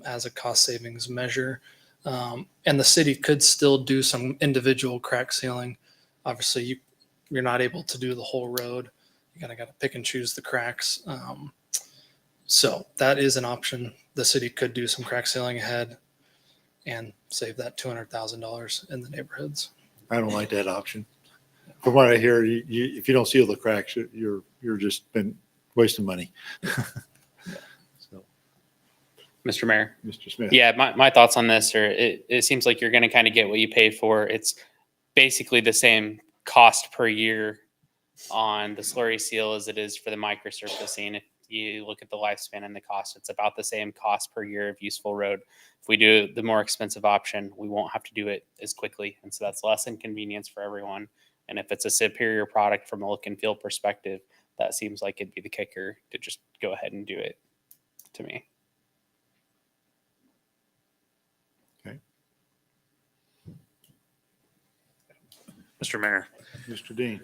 as a cost savings measure. And the city could still do some individual crack sealing. Obviously, you're not able to do the whole road. You got to pick and choose the cracks. So that is an option. The city could do some crack sealing ahead and save that $200,000 in the neighborhoods. I don't like that option. From what I hear, if you don't seal the cracks, you're just been wasting money. So, Mr. Mayor? Mr. Smith? Yeah, my thoughts on this are it seems like you're going to kind of get what you pay for. It's basically the same cost per year on the slurry seal as it is for the microsurfacing. If you look at the lifespan and the cost, it's about the same cost per year of useful road. If we do the more expensive option, we won't have to do it as quickly. And so that's less inconvenience for everyone. And if it's a superior product from a look and feel perspective, that seems like it'd be the kicker to just go ahead and do it to me. Mr. Mayor, Mr. Dean?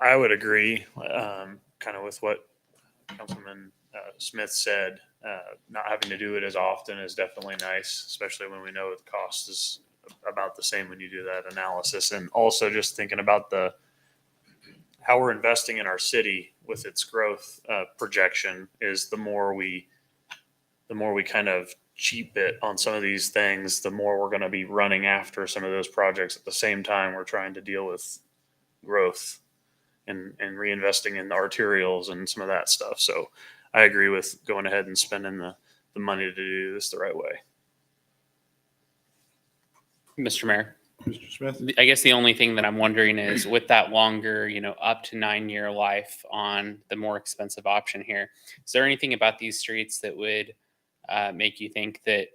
I would agree kind of with what Councilman Smith said. Not having to do it as often is definitely nice, especially when we know the cost is about the same when you do that analysis. And also just thinking about how we're investing in our city with its growth projection is the more we kind of cheap it on some of these things, the more we're going to be running after some of those projects at the same time we're trying to deal with growth and reinvesting in the arterials and some of that stuff. So I agree with going ahead and spending the money to do this the right way. Mr. Mayor, Mr. Smith? I guess the only thing that I'm wondering is with that longer, up to 9-year life on the more expensive option here, is there anything about these streets that would make you think that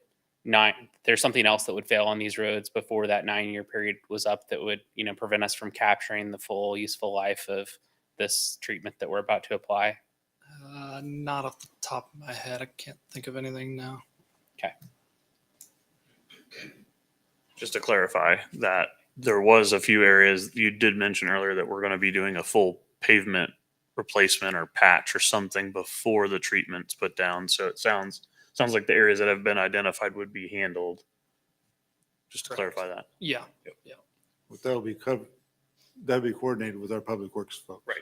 there's something else that would fail on these roads before that 9-year period was up that would, prevent us from capturing the full useful life of this treatment that we're about to apply? Not off the top of my head. I can't think of anything now. Okay. Just to clarify that there was a few areas you did mention earlier that we're going to be doing a full pavement replacement or patch or something before the treatment's put down. So it sounds like the areas that have been identified would be handled. Just to Correct. clarify that. Yeah. But that'll be coordinated with our public works folks. Right.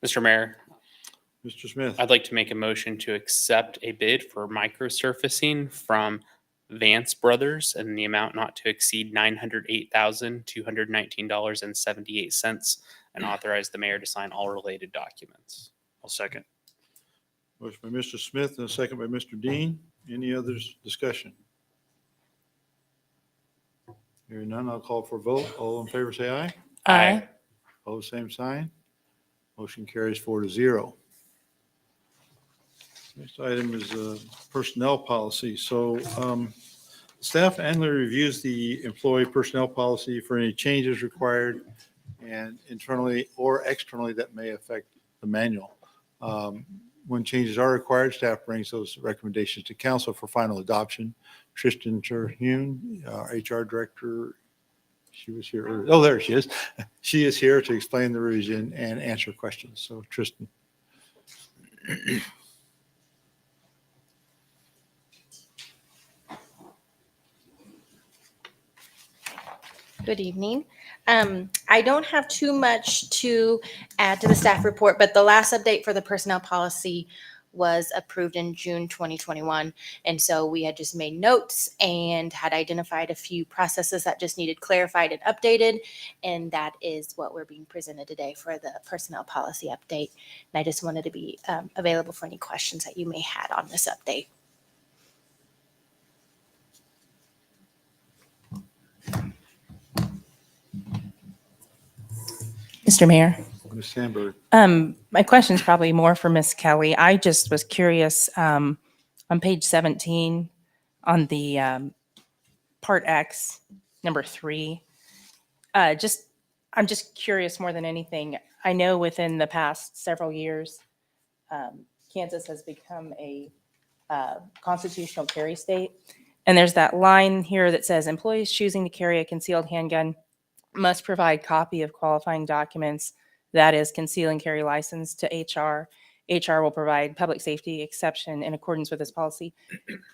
Mr. Mayor, Mr. Smith? I'd like to make a motion to accept a bid for microsurfacing from Vance Brothers in the amount not to exceed $908,219.78 and authorize the mayor to sign all related documents. I'll second. Motion by Mr. Smith and a second by Mr. Dean. Any others discussion? Hearing none, I'll call for a vote. All in favor, say aye. Aye. Opposed, same sign. Motion carries 4-0. Next item is personnel policy. So staff annually reviews the employee personnel policy for any changes required and internally or externally that may affect the manual. When changes are required, staff brings those recommendations to council for final adoption. Tristan Terhune, our HR director, she was here. Oh, there she is. She is here to explain the revision and answer questions. So Tristan. Good evening. I don't have too much to add to the staff report, but the last update for the personnel policy was approved in June 2021. And so we had just made notes and had identified a few processes that just needed clarified and updated. And that is what we're being presented today for the personnel policy update. And I just wanted to be available for any questions that you may have on this update. Mr. Mayor. Ms. Sandberg. My question is probably more for Ms. Kelly. I just was curious, on page 17, on the Part X, number 3, I'm just curious more than anything. I know within the past several years, Kansas has become a constitutional carry state. And there's that line here that says employees choosing to carry a concealed handgun must provide copy of qualifying documents, that is conceal and carry license, to HR. HR will provide public safety exception in accordance with this policy.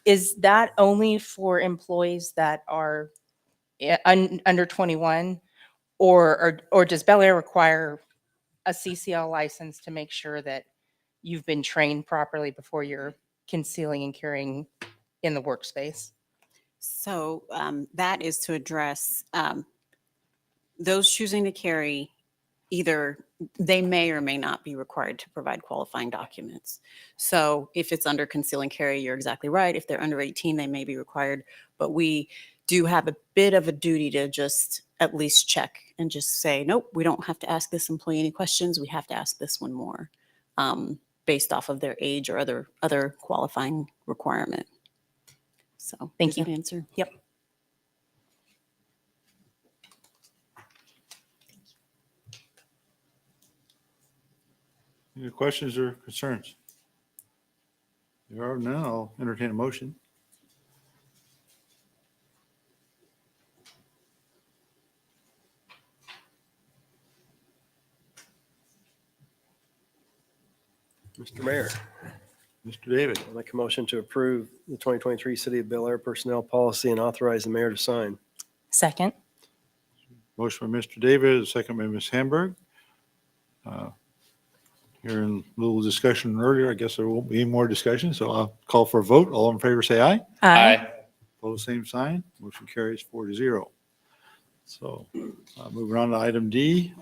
Is that only for employees that are under 21, or does Bel Aire require a CCL license to make sure that you've been trained properly before you're concealing and carrying in the workspace? So that is to address those choosing to carry. Either they may or may not be required to provide qualifying documents. So if it's under conceal and carry, you're exactly right. If they're under 18, they may be required. But we do have a bit of a duty to just at least check and just say, nope, we don't have to ask this employee any questions. We have to ask this one more based off of their age or other qualifying requirement. So Thank does that you. answer? Yep. Any questions or concerns? There are none. I'll entertain a motion. Mr. Mayor, Mr. David, I'll make a motion to approve the 2023 City of Bel Air Personnel Policy and authorize the mayor to sign. Second. motion by Mr. David, a second by Ms. Hamburg. Hearing a little discussion earlier, I guess there won't be any more discussion, so I'll call for a vote. All in favor, say aye. Aye. Opposed, same sign. Motion carries 4-0. So moving on to item D.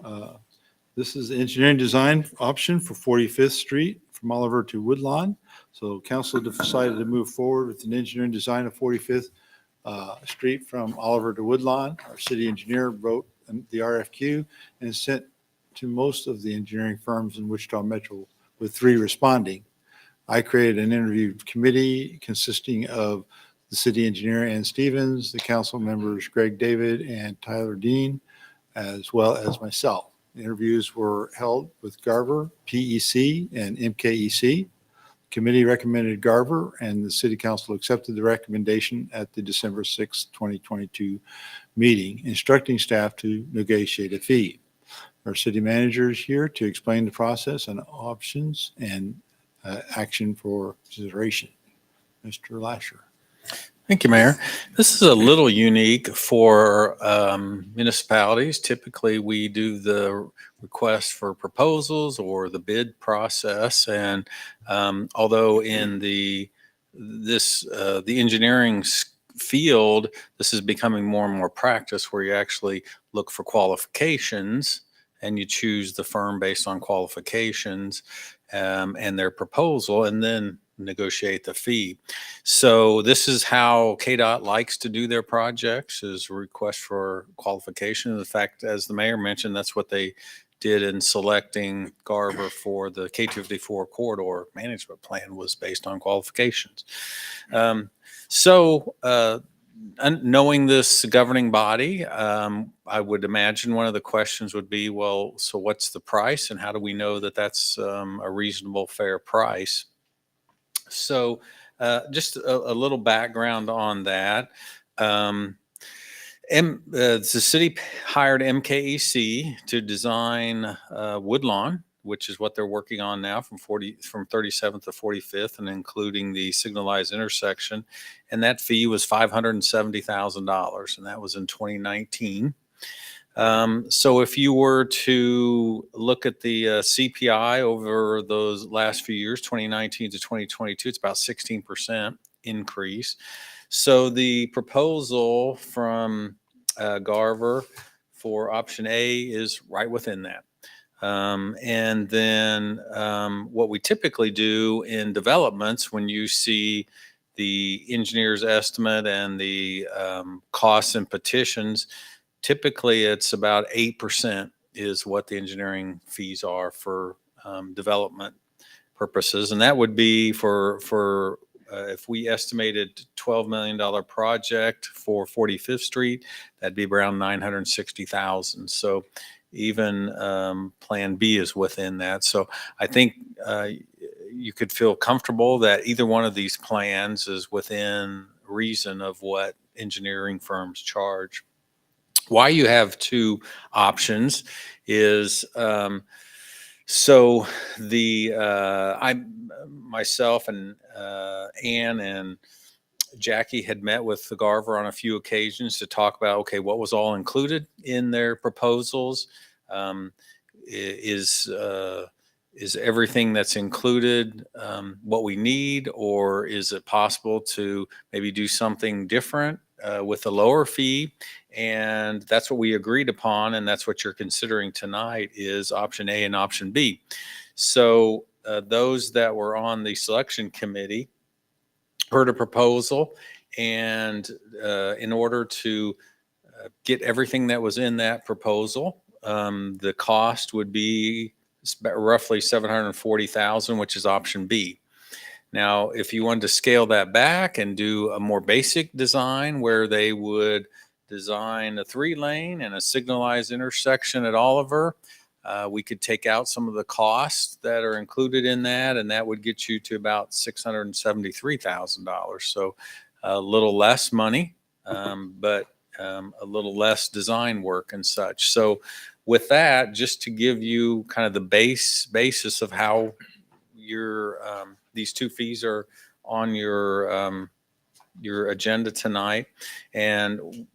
This is the engineering design option for 45th Street from Oliver to Woodlawn. So council decided to move forward with an engineering design of 45th Street from Oliver to Woodlawn. Our city engineer wrote the RFQ and sent to most of the engineering firms in Wichita Metro, with 3 responding. I created an interview committee consisting of the city engineer Ann Stevens, the council members Greg David and Tyler Dean, as well as myself. Interviews were held with Garver, PEC, and MKEC. Committee recommended Garver, and the city council accepted the recommendation at the December 6, 2022 meeting, instructing staff to negotiate a fee. Our city manager is here to explain the process and options and action for consideration. Mr. Lasher. Thank you, Mayor. This is a little unique for municipalities. Typically, we do the request for proposals or the bid process. And although in the engineering field, this is becoming more and more practice where you actually look for qualifications and you choose the firm based on qualifications and their proposal, and then negotiate the fee. So this is how KDOT likes to do their projects, is request for qualification. In fact, as the mayor mentioned, that's what they did in selecting Garver for the K254 corridor management plan, was based on qualifications. Knowing this governing body, I would imagine one of the questions would be, well, so what's the price and how do we know that that's a reasonable, fair price? So just a little background on that. The city hired MKEC to design Woodlawn, which is what they're working on now from 37th to 45th, and including the signalized intersection. And that fee was $570,000, and that was in 2019. So if you were to look at the CPI over those last few years, 2019 to 2022, it's about 16% increase. So the proposal from Garver for option A is right within that. And then what we typically do in developments, when you see the engineer's estimate and the costs and petitions, typically it's about 8% is what the engineering fees are for development purposes. And that would be for if we estimated $12 million project for 45th Street, that'd be around $960,000. So even Plan B is within that. So I think you could feel comfortable that either one of these plans is within reason of what engineering firms charge. Why you have 2 options is so myself and Ann and Jackie had met with the Garver on a few occasions to talk about, okay, what was all included in their proposals? Is everything that's included what we need, or is it possible to maybe do something different with a lower fee? And that's what we agreed upon, and that's what you're considering tonight, is option A and option B. So those that were on the selection committee heard a proposal, and in order to get everything that was in that proposal, the cost would be roughly $740,000, which is option B. Now, if you wanted to scale that back and do a more basic design where they would design a 3-lane and a signalized intersection at Oliver, we could take out some of the costs that are included in that, and that would get you to about $673,000. So a little less money, but a little less design work and such. So with that, just to give you kind of the basis of how these two fees are on your agenda tonight. And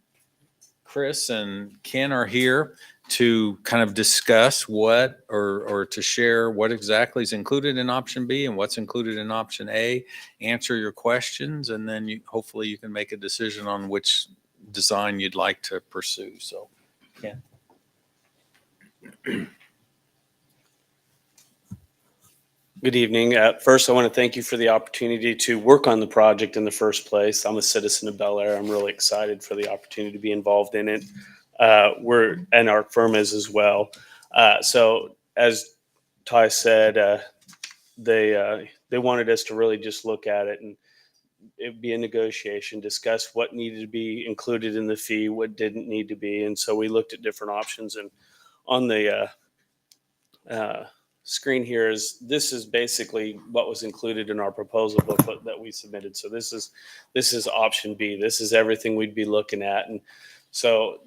Chris and Ken are here to kind of discuss what or to share what exactly is included in option B and what's included in option A, answer your questions, and then hopefully you can make a decision on which design you'd like to pursue. So, Ken. Good evening. First, I want to thank you for the opportunity to work on the project in the first place. I'm a citizen of Bel Aire. I'm really excited for the opportunity to be involved in it. And our firm is as well. So as Ty said, they wanted us to really just look at it, and it'd be a negotiation, discuss what needed to be included in the fee, what didn't need to be. And so we looked at different options, and on the screen here this is basically what was included in our proposal booklet that we submitted. So this is option B. This is everything we'd be looking at. And so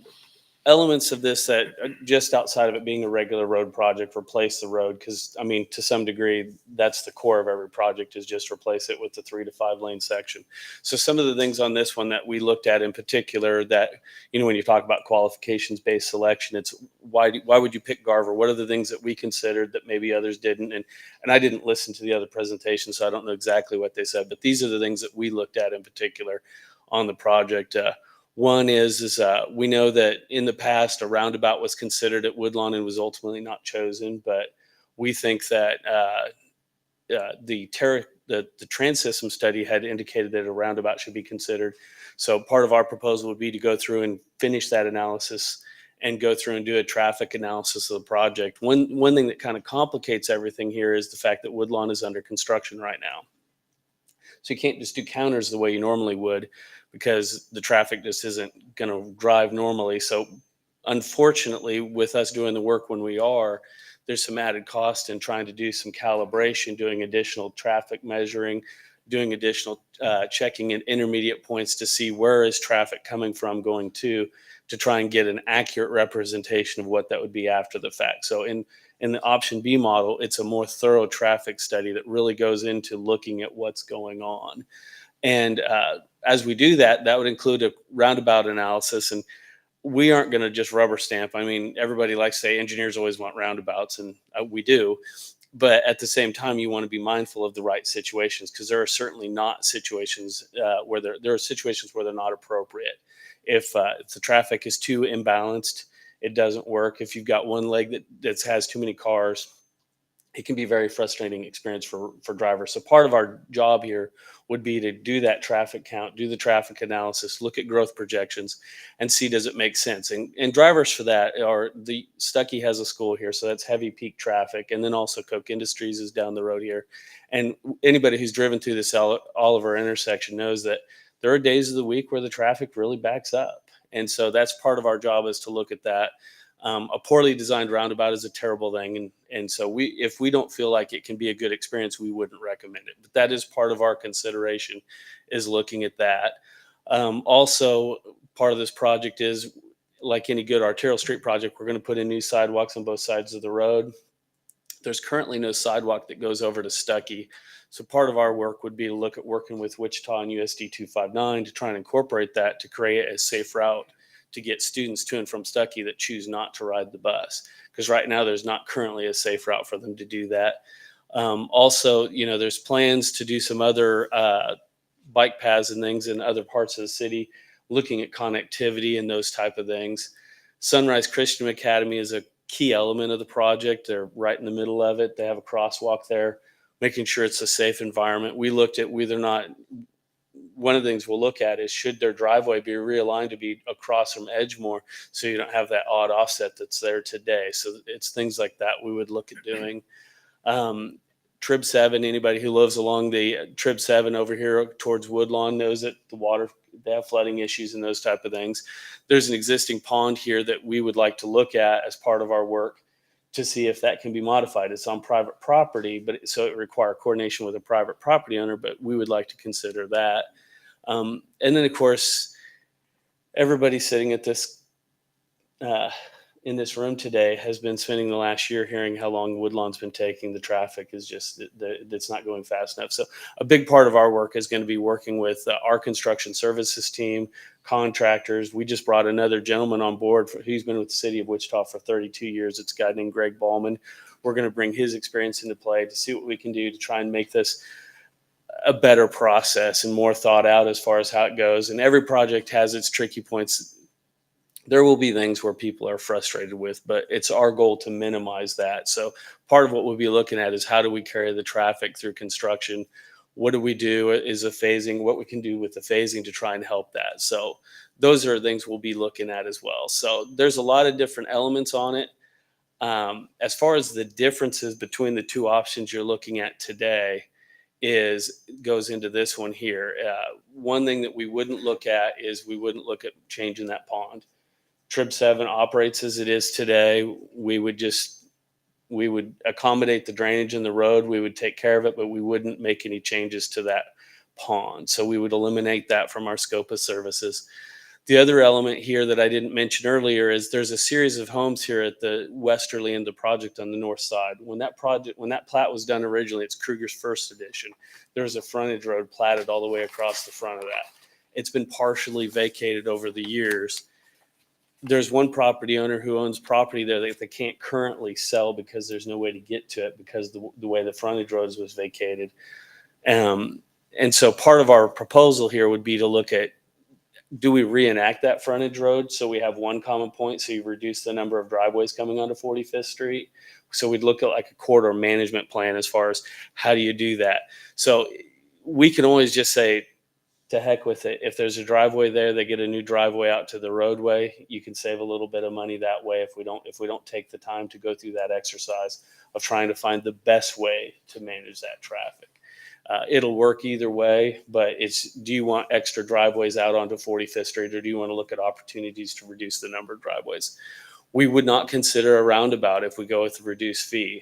elements of this that just outside of it being a regular road project, replace the road, because I mean, to some degree, that's the core of every project, is just replace it with the 3 to 5 lane section. So some of the things on this one that we looked at in particular that, when you talk about qualifications based selection, it's why would you pick Garver? What are the things that we considered that maybe others didn't? And I didn't listen to the other presentations, so I don't know exactly what they said, but these are the things that we looked at in particular on the project. One is we know that in the past a roundabout was considered at Woodlawn and was ultimately not chosen, but we think that the trans system study had indicated that a roundabout should be considered. So part of our proposal would be to go through and finish that analysis and go through and do a traffic analysis of the project. One thing that kind of complicates everything here is the fact that Woodlawn is under construction right now. So you can't just do counters the way you normally would, because the traffic just isn't going to drive normally. So unfortunately, with us doing the work when we are, there's some added cost in trying to do some calibration, doing additional traffic measuring, doing additional checking in intermediate points to see where is traffic coming from going to try and get an accurate representation of what that would be after the fact. So in the option B model, it's a more thorough traffic study that really goes into looking at what's going on. And as we do that, that would include a roundabout analysis. And we aren't going to just rubber stamp. I mean, everybody likes to say engineers always want roundabouts, and we do. But at the same time, you want to be mindful of the right situations, because there are certainly not situations where there are situations where they're not appropriate. If the traffic is too imbalanced, it doesn't work. If you've got one leg that has too many cars, it can be a very frustrating experience for drivers. So part of our job here would be to do that traffic count, do the traffic analysis, look at growth projections, and see, does it make sense? And drivers for that are Stuckey has a school here, so that's heavy peak traffic. And then also Koch Industries is down the road here. And anybody who's driven through this Oliver intersection knows that there are days of the week where the traffic really backs up. And so that's part of our job, is to look at that. A poorly designed roundabout is a terrible thing. And so if we don't feel like it can be a good experience, we wouldn't recommend it. But that is part of our consideration, is looking at that. Also, part of this project is, like any good arterial street project, we're going to put in new sidewalks on both sides of the road. There's currently no sidewalk that goes over to Stuckey. So part of our work would be to look at working with Wichita and USD 259 to try and incorporate that to create a safe route to get students to and from Stuckey that choose not to ride the bus. Because right now there's not currently a safe route for them to do that. Also, there's plans to do some other bike paths and things in other parts of the city, looking at connectivity and those type of things. Sunrise Christian Academy is a key element of the project. They're right in the middle of it. They have a crosswalk there, making sure it's a safe environment. We looked at whether or not, one of the things we'll look at is, should their driveway be realigned to be across from Edgemore, so you don't have that odd offset that's there today. So it's things like that we would look at doing. Trib 7, anybody who lives along the Trib 7 over here towards Woodlawn knows that they have flooding issues and those type of things. There's an existing pond here that we would like to look at as part of our work to see if that can be modified. It's on private property, but so it requires coordination with a private property owner, but we would like to consider that. And then, of course, everybody sitting at this in this room today has been spending the last year hearing how long Woodlawn's been taking. The traffic is just, it's not going fast enough. So a big part of our work is going to be working with our construction services team, contractors. We just brought another gentleman on board. He's been with the city of Wichita for 32 years. It's a guy named Greg Ballman. We're going to bring his experience into play to see what we can do to try and make this a better process and more thought out as far as how it goes. And every project has its tricky points. There will be things where people are frustrated with, but it's our goal to minimize that. So part of what we'll be looking at is how do we carry the traffic through construction? What do we do is a phasing, what we can do with the phasing to try and help that. So those are things we'll be looking at as well. So there's a lot of different elements on it. As far as the differences between the two options you're looking at today goes into this one here. One thing that we wouldn't look at is we wouldn't look at changing that pond. Trib 7 operates as it is today. We would accommodate the drainage in the road. We would take care of it, but we wouldn't make any changes to that pond. So we would eliminate that from our scope of services. The other element here that I didn't mention earlier is there's a series of homes here at the westerly end of the project on the north side. When that plat was done originally, it's Kruger's first edition. There's a frontage road platted all the way across the front of that. It's been partially vacated over the years. There's one property owner who owns property there that they can't currently sell because there's no way to get to it because the way the frontage roads was vacated. And so part of our proposal here would be to look at, do we reenact that frontage road so we have one common point, so you reduce the number of driveways coming onto 45th Street? So we'd look at like a corridor management plan as far as how do you do that? So we can always just say, to heck with it. If there's a driveway there, they get a new driveway out to the roadway. You can save a little bit of money that way if we don't take the time to go through that exercise of trying to find the best way to manage that traffic. It'll work either way, but do you want extra driveways out onto 45th Street, or do you want to look at opportunities to reduce the number of driveways? We would not consider a roundabout if we go with a reduced fee.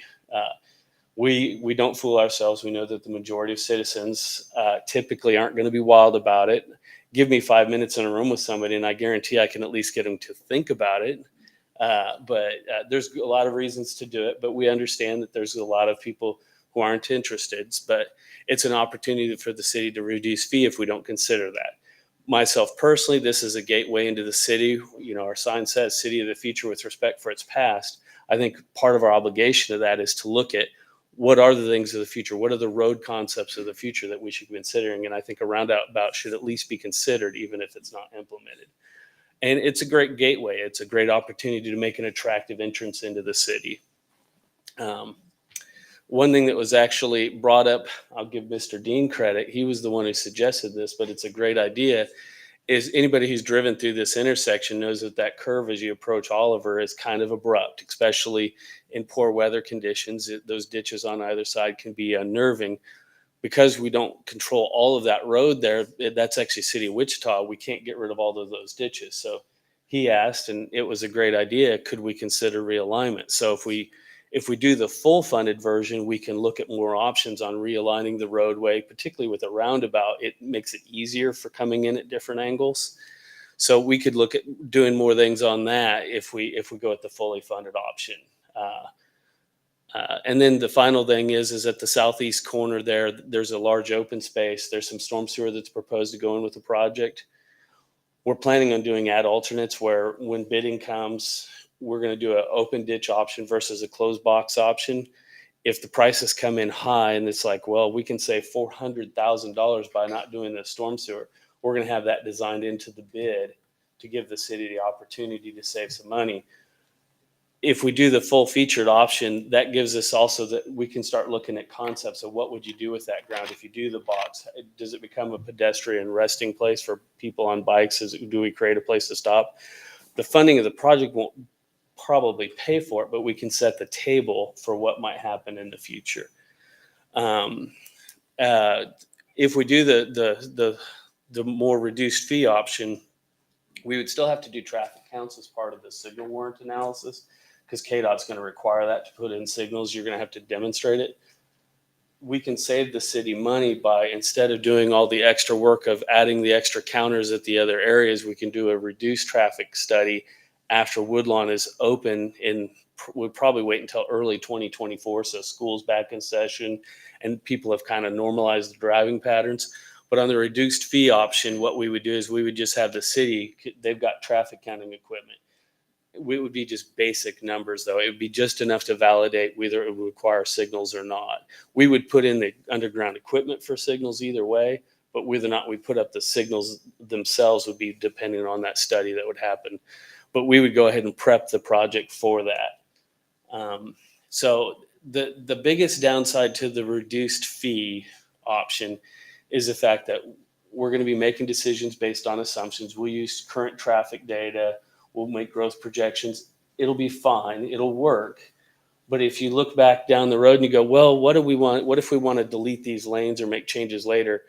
We don't fool ourselves. We know that the majority of citizens typically aren't going to be wild about it. Give me 5 minutes in a room with somebody, and I guarantee I can at least get them to think about it. But there's a lot of reasons to do it, but we understand that there's a lot of people who aren't interested. But it's an opportunity for the city to reduce fee if we don't consider that. Myself personally, this is a gateway into the city. You know, our sign says City of the Future with respect for its past. I think part of our obligation to that is to look at what are the things of the future? What are the road concepts of the future that we should be considering? And I think a roundabout should at least be considered, even if it's not implemented. And it's a great gateway. It's a great opportunity to make an attractive entrance into the city. One thing that was actually brought up, I'll give Mr. Dean credit. He was the one who suggested this, but it's a great idea, is anybody who's driven through this intersection knows that curve as you approach Oliver is kind of abrupt, especially in poor weather conditions. Those ditches on either side can be unnerving. Because we don't control all of that road there, that's actually City of Wichita. We can't get rid of all of those ditches. So he asked, and it was a great idea, could we consider realignment? So if we do the full funded version, we can look at more options on realigning the roadway, particularly with a roundabout. It makes it easier for coming in at different angles. So we could look at doing more things on that if we go with the fully funded option. And then the final thing is at the southeast corner there's a large open space. There's some storm sewer that's proposed to go in with the project. We're planning on doing ad alternates where when bidding comes, we're going to do an open ditch option versus a closed box option. If the prices come in high and it's like, well, we can save $400,000 by not doing the storm sewer, we're going to have that designed into the bid to give the city the opportunity to save some money. If we do the full featured option, that gives us also that we can start looking at concepts of what would you do with that ground if you do the box. Does it become a pedestrian resting place for people on bikes? Do we create a place to stop? The funding of the project won't probably pay for it, but we can set the table for what might happen in the future. If we do the more reduced fee option, we would still have to do traffic counts as part of the signal warrant analysis, because KDOT's going to require that to put in signals. You're going to have to demonstrate it. We can save the city money by, instead of doing all the extra work of adding the extra counters at the other areas, we can do a reduced traffic study after Woodlawn is open we'll probably wait until early 2024. So school's back in session and people have kind of normalized the driving patterns. But on the reduced fee option, what we would do is we would just have the city, they've got traffic counting equipment. It would be just basic numbers though. It would be just enough to validate whether it would require signals or not. We would put in the underground equipment for signals either way, but whether or not we put up the signals themselves would be depending on that study that would happen. But we would go ahead and prep the project for that. So the biggest downside to the reduced fee option is the fact that we're going to be making decisions based on assumptions. We'll use current traffic data. We'll make growth projections. It'll be fine. It'll work. But if you look back down the road and you go, well, what do we want? What if we want to delete these lanes or make changes later?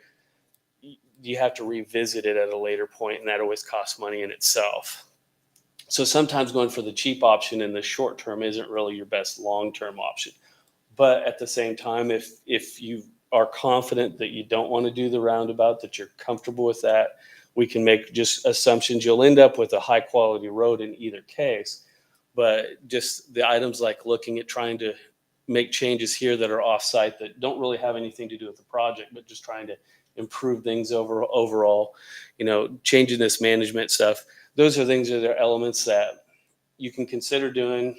You have to revisit it at a later point, and that always costs money in itself. So sometimes going for the cheap option in the short term isn't really your best long-term option. But at the same time, if you are confident that you don't want to do the roundabout, that you're comfortable with that, we can make just assumptions. You'll end up with a high quality road in either case. But just the items like looking at trying to make changes here that are off-site that don't really have anything to do with the project, but just trying to improve things overall, changing this management stuff. Those are things that are elements that you can consider doing,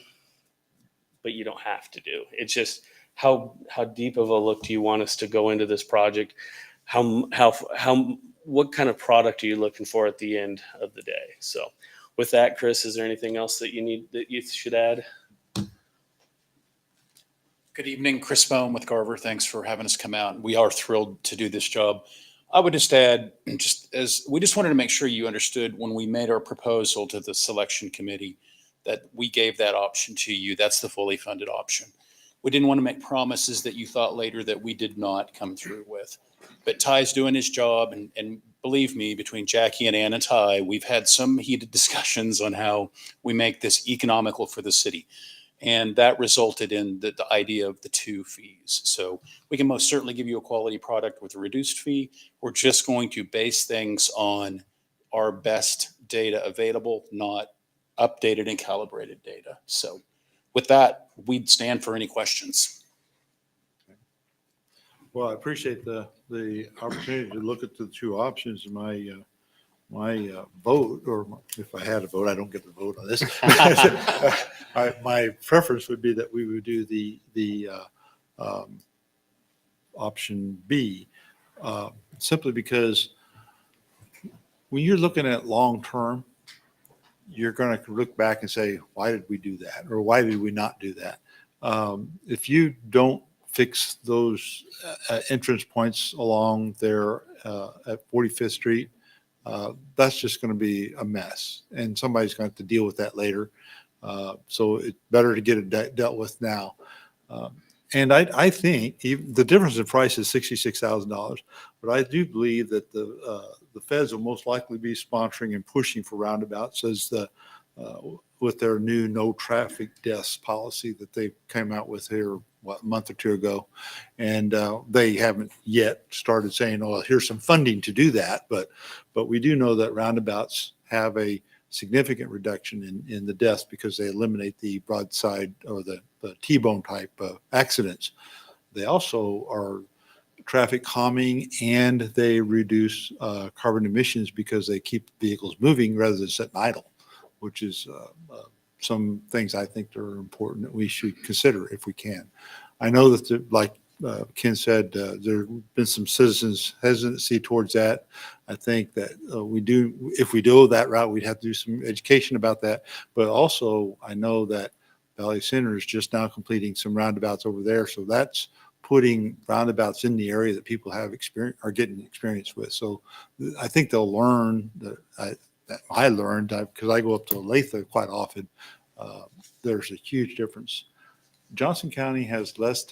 but you don't have to do. It's just how deep of a look do you want us to go into this project? What kind of product are you looking for at the end of the day? So with that, Chris, is there anything else that you should add? Good evening, Chris Bone with Garver. Thanks for having us come out. We are thrilled to do this job. I would just add, we just wanted to make sure you understood when we made our proposal to the selection committee that we gave that option to you. That's the fully funded option. We didn't want to make promises that you thought later that we did not come through with. But Ty's doing his job, and believe me, between Jackie and Ann and Ty, we've had some heated discussions on how we make this economical for the city. And that resulted in the idea of the 2 fees. So we can most certainly give you a quality product with a reduced fee. We're just going to base things on our best data available, not updated and calibrated data. So with that, we'd stand for any questions. Well, I appreciate the opportunity to look at the 2 options. My vote, or if I had a vote, I don't get to vote on this. My preference would be that we would do the option B, simply because when you're looking at long term, you're going to look back and say, why did we do that, or why did we not do that? If you don't fix those entrance points along there at 45th Street, that's just going to be a mess, and somebody's going to have to deal with that later. So it's better to get it dealt with now. And I think the difference in price is $66,000, but I do believe that the feds will most likely be sponsoring and pushing for roundabouts with their new no traffic deaths policy that they came out with here, a month or 2 ago. And they haven't yet started saying, oh, here's some funding to do that. But we do know that roundabouts have a significant reduction in the deaths because they eliminate the broadside or the T-bone type accidents. They also are traffic calming, and they reduce carbon emissions because they keep vehicles moving rather than sitting idle, which is some things I think are important that we should consider if we can. I know that, like Ken said, there have been some citizens' hesitancy towards that. I think that if we do that route, we'd have to do some education about that. But also, I know that Valley Center is just now completing some roundabouts over there. So that's putting roundabouts in the area that people are getting experience with. So I think they'll learn that I learned, because I go up to Olathe quite often. There's a huge difference. Johnson County has less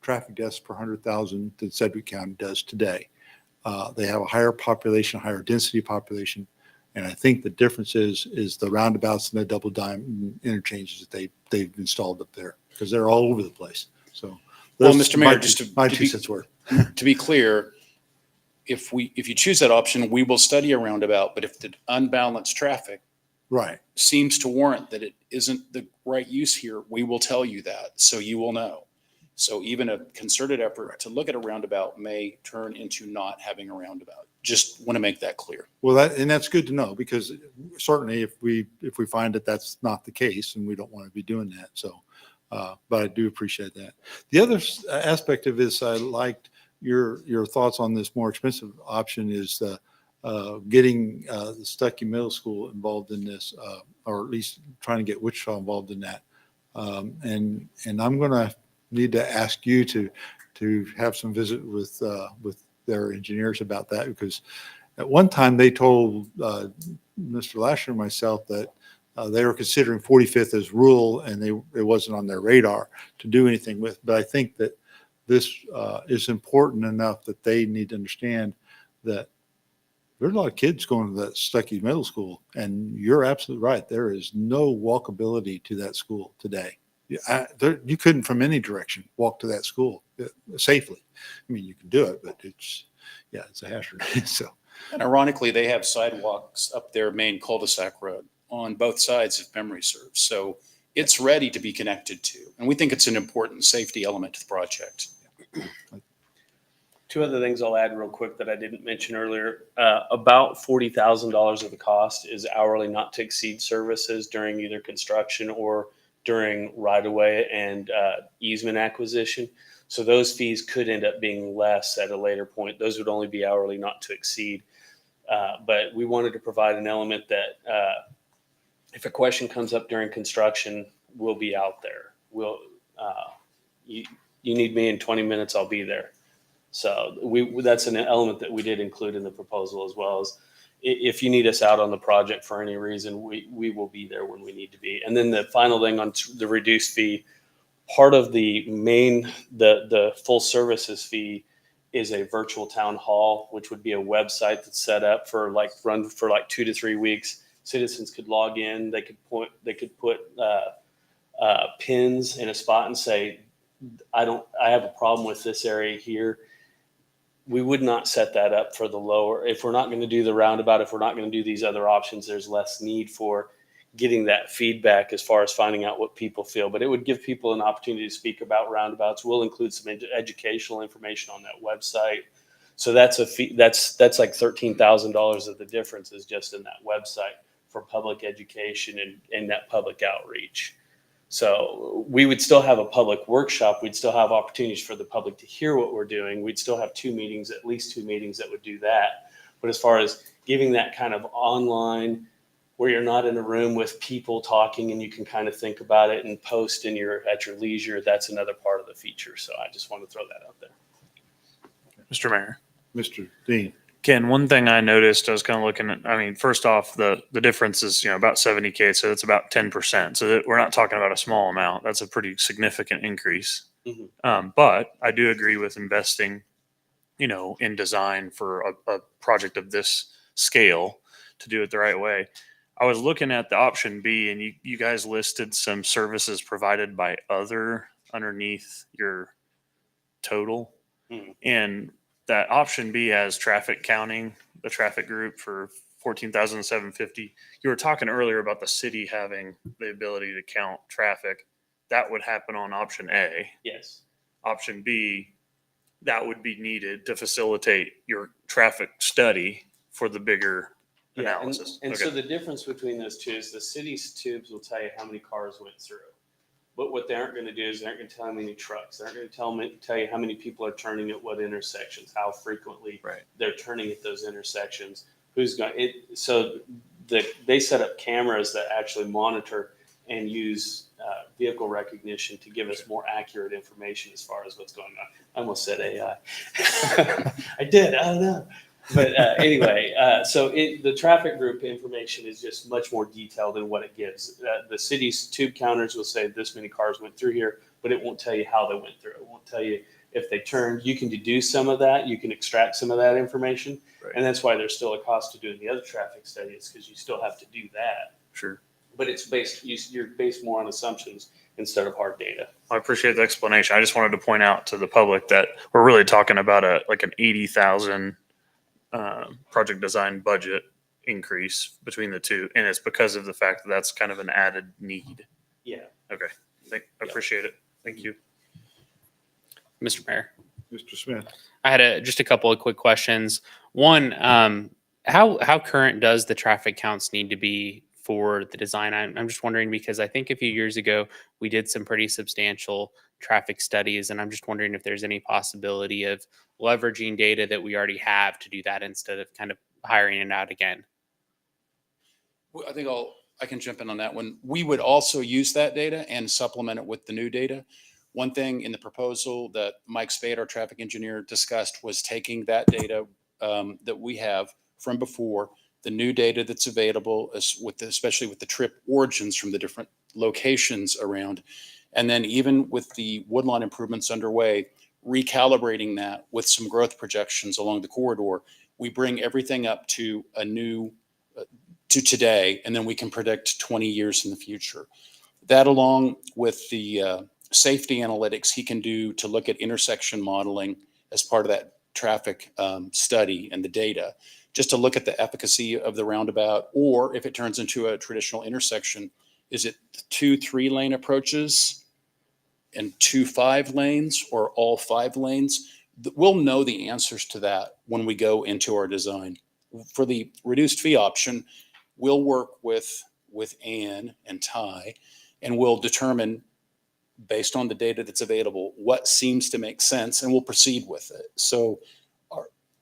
traffic deaths per 100,000 than Sedgwick County does today. They have a higher population, higher density population. And I think the difference is the roundabouts and the double diamond interchanges that they've installed up there, because they're all over the place. So, Well, Mr. Mayor, my 2 cents worth. To be clear, if you choose that option, we will study a roundabout, but if the unbalanced traffic Right. seems to warrant that it isn't the right use here, we will tell you that, so you will know. So even a concerted effort to look at a roundabout may turn into not having a roundabout. Just want to make that clear. Well, that's good to know, because certainly if we find that that's not the case, and we don't want to be doing that. So, but I do appreciate that. The other aspect of this, I liked your thoughts on this more expensive option, is getting the Stuckey Middle School involved in this, or at least trying to get Wichita involved in that. And I'm going to need to ask you to have some visit with their engineers about that, because at one time they told Mr. Lasher and myself that they were considering 45th as rural, and it wasn't on their radar to do anything with. But I think that this is important enough that they need to understand that there's a lot of kids going to that Stuckey Middle School, and you're absolutely right. There is no walkability to that school today. You couldn't from any direction walk to that school safely. I mean, you can do it, but it's a hazard. So, And ironically, they have sidewalks up their main cul-de-sac road on both sides, if memory serves. So it's ready to be connected to. And we think it's an important safety element to the project. Two other things I'll add real quick that I didn't mention earlier. About $40,000 of the cost is hourly not to exceed services during either construction or during right-of-way and easement acquisition. So those fees could end up being less at a later point. Those would only be hourly not to exceed. But we wanted to provide an element that if a question comes up during construction, we'll be out there. You need me in 20 minutes, I'll be there. So that's an element that we did include in the proposal, as well as if you need us out on the project for any reason, we will be there when we need to be. And then the final thing on the reduced fee, part of the full services fee is a virtual town hall, which would be a website that's set up for run for 2 to 3 weeks. Citizens could log in, they could put pins in a spot and say, I have a problem with this area here. We would not set that up for the lower. If we're not going to do the roundabout, if we're not going to do these other options, there's less need for getting that feedback as far as finding out what people feel. But it would give people an opportunity to speak about roundabouts. We'll include some educational information on that website. So that's a fee. That's like $13,000 of the difference is just in that website for public education and that public outreach. So we would still have a public workshop. We'd still have opportunities for the public to hear what we're doing. We'd still have at least two meetings that would do that. But as far as giving that kind of online, where you're not in a room with people talking and you can kind of think about it and post at your leisure, that's another part of the feature. So I just want to throw that out there. Mr. Mayor. Mr. Dean. Ken, one thing I noticed, I was kind of looking at, first off, the difference is, about 70K. So it's about 10%. So that we're not talking about a small amount. That's a pretty significant increase. Mm-hmm. But I do agree with investing, in design for a project of this scale to do it the right way. I was looking at the option B, and you guys listed some services provided by other underneath your total. Mhm. And that option B has traffic counting, the traffic group for 14,750. You were talking earlier about the city having the ability to count traffic. That would happen on option A. Yes. Option B, that would be needed to facilitate your traffic study for the bigger analysis. And Okay. so the difference between those two is the city's tubes will tell you how many cars went through. But what they aren't going to do is they aren't going to tell you how many trucks. They aren't going to tell you how many people are turning at what intersections, how frequently they're turning at those intersections, who's going it. So they set up cameras that actually monitor and use vehicle recognition to give us more accurate information as far as what's going on. I almost said AI. I did. I don't know. But anyway, so the traffic group information is just much more detailed than what it gives. The city's tube counters will say this many cars went through here, but it won't tell you how they went through. It won't tell you if they turned. You can deduce some of that. You can extract some of that information. Right. And that's why there's still a cost to doing the other traffic studies, because you still have to do that. Sure. But it's you're based more on assumptions instead of hard data. I appreciate the explanation. I just wanted to point out to the public that we're really talking about an 80,000 project design budget, increase between the two, and it's because of the fact that that's kind of an added need. Yeah. Okay, appreciate it. Thank you. Mr. Mayor, Mr. Smith. I had just a couple of quick questions. One, how current does the traffic counts need to be for the design? I'm just wondering because I think a few years ago we did some pretty substantial traffic studies, and I'm just wondering if there's any possibility of leveraging data that we already have to do that instead of kind of hiring it out again. Well, I think I can jump in on that one. We would also use that data and supplement it with the new data. One thing in the proposal that Mike Spade, our traffic engineer, discussed was taking that data that we have from before, the new data that's available, especially with the trip origins from the different locations around, and then even with the Woodlawn improvements underway, recalibrating that with some growth projections along the corridor. We bring everything up to a new to today, and then we can predict 20 years in the future. That, along with the safety analytics he can do to look at intersection modeling as part of that traffic study and the data, just to look at the efficacy of the roundabout, or if it turns into a traditional intersection, is it 2 3-lane approaches and 2 5 lanes, or all 5 lanes? We'll know the answers to that when we go into our design. For the reduced fee option, we'll work with Ann and Ty, and we'll determine, based on the data that's available, what seems to make sense, and we'll proceed with it. So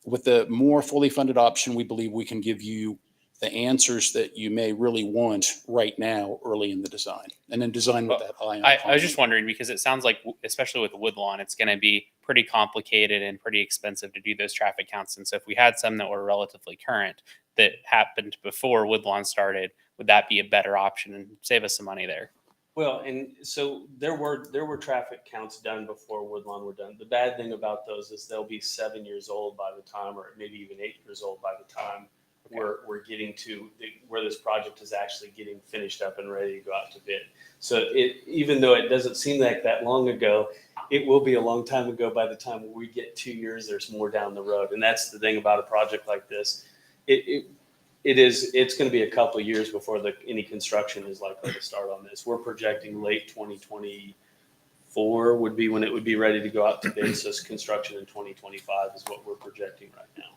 with the more fully funded option, we believe we can give you the answers that you may really want right now early in the design, and then design with that eye on. I was just wondering because it sounds like, especially with Woodlawn, it's going to be pretty complicated and pretty expensive to do those traffic counts. And so if we had some that were relatively current that happened before Woodlawn started, would that be a better option and save us some money there? Well, and so there were traffic counts done before Woodlawn were done. The bad thing about those is they'll be 7 years old by the time, or maybe even 8 years old by the time we're getting to where this project is actually getting finished up and ready to go out to bid. So even though it doesn't seem like that long ago, it will be a long time ago by the time we get 2 years. There's more down the road, and that's the thing about a project like this. It's going to be a couple of years before any construction is likely to start on this. We're projecting late 2024 would be when it would be ready to go out to bid. So construction in 2025 is what we're projecting right now.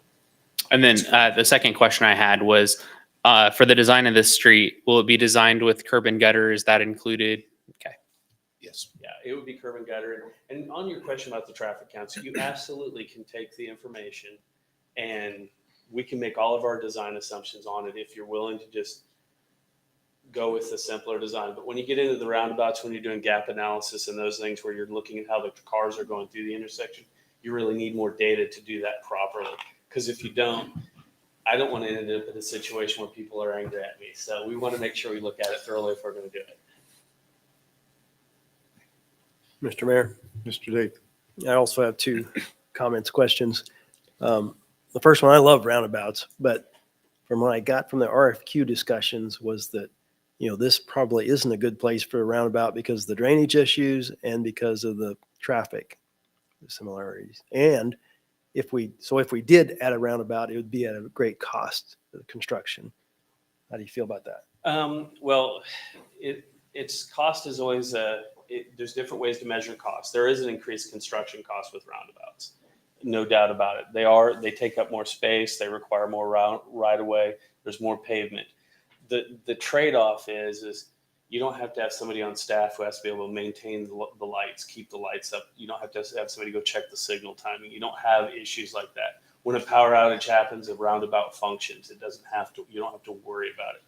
And then the second question I had was for the design of this street, will it be designed with curb and gutter? Is that included? Okay. Yes. Yeah, it would be curb and gutter. And on your question about the traffic counts, you absolutely can take the information and we can make all of our design assumptions on it if you're willing to just go with the simpler design. But when you get into the roundabouts, when you're doing gap analysis and those things where you're looking at how the cars are going through the intersection, you really need more data to do that properly. Because if you don't, I don't want to end up in a situation where people are angry at me. So we want to make sure we look at it thoroughly if we're going to do it. Mr. Mayor, Mr. Dake. I also have 2 comments, questions. The first one, I love roundabouts, but from what I got from the RFQ discussions was that, this probably isn't a good place for a roundabout because of the drainage issues and because of the traffic similarities. And if we did add a roundabout, it would be at a great cost to the construction. How do you feel about that? Well, its cost is always there's different ways to measure cost. There is an increased construction cost with roundabouts. No doubt about it. They take up more space. They require more right of way. There's more pavement. The trade-off is you don't have to have somebody on staff who has to be able to maintain the lights, keep the lights up. You don't have to have somebody go check the signal timing. You don't have issues like that. When a power outage happens, a roundabout functions. You don't have to worry about it.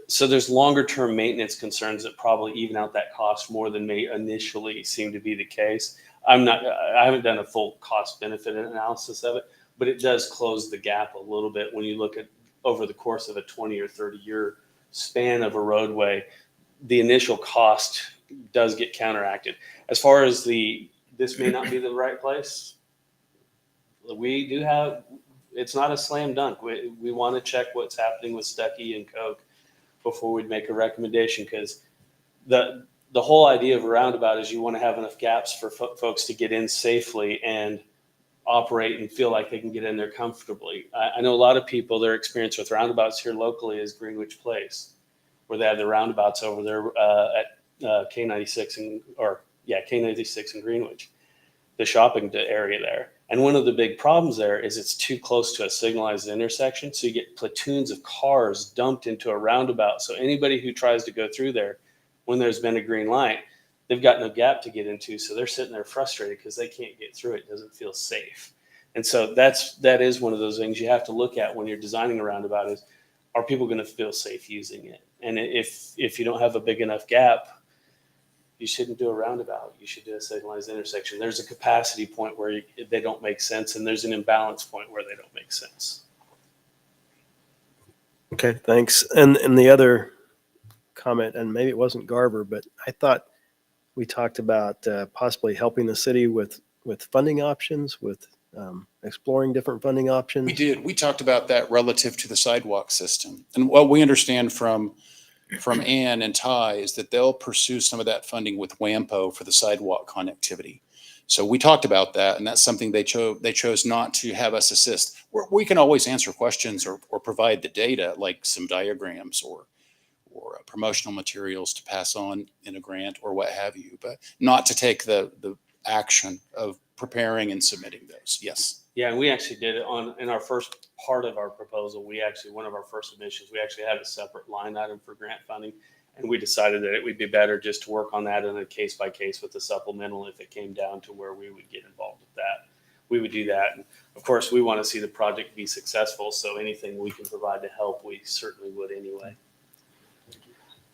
So there's longer term maintenance concerns that probably even out that cost more than may initially seem to be the case. I haven't done a full cost benefit analysis of it, but it does close the gap a little bit when you look at over the course of a 20 or 30 year span of a roadway. The initial cost does get counteracted. As far as this may not be the right place, it's not a slam dunk. We want to check what's happening with Stuckey and Koch before we'd make a recommendation, because the whole idea of a roundabout is you want to have enough gaps for folks to get in safely and operate and feel like they can get in there comfortably. I know a lot of people, their experience with roundabouts here locally is Greenwich Place, where they have the roundabouts over there at K96 K96 in Greenwich, the shopping area there. And one of the big problems there is it's too close to a signalized intersection. So you get platoons of cars dumped into a roundabout. So anybody who tries to go through there when there's been a green light, they've got no gap to get into. So they're sitting there frustrated because they can't get through it. It doesn't feel safe. And so that is one of those things you have to look at when you're designing a roundabout is, are people going to feel safe using it? And if you don't have a big enough gap, you shouldn't do a roundabout. You should do a signalized intersection. There's a capacity point where they don't make sense, and there's an imbalance point where they don't make sense. Okay, thanks. And the other comment, and maybe it wasn't Garver, but I thought we talked about possibly helping the city with funding options, with exploring different funding options. We did. We talked about that relative to the sidewalk system. And what we understand from Ann and Ty is that they'll pursue some of that funding with WAMPO for the sidewalk connectivity. So we talked about that, and that's something they chose not to have us assist. We can always answer questions or provide the data, like some diagrams or promotional materials to pass on in a grant or what have you, but not to take the action of preparing and submitting those. Yes. Yeah, and we actually did it in our first part of our proposal. One of our first submissions, we actually had a separate line item for grant funding. And we decided that it would be better just to work on that in a case by case with the supplemental. If it came down to where we would get involved with that, we would do that. And of course, we want to see the project be successful. So anything we can provide to help, we certainly would anyway.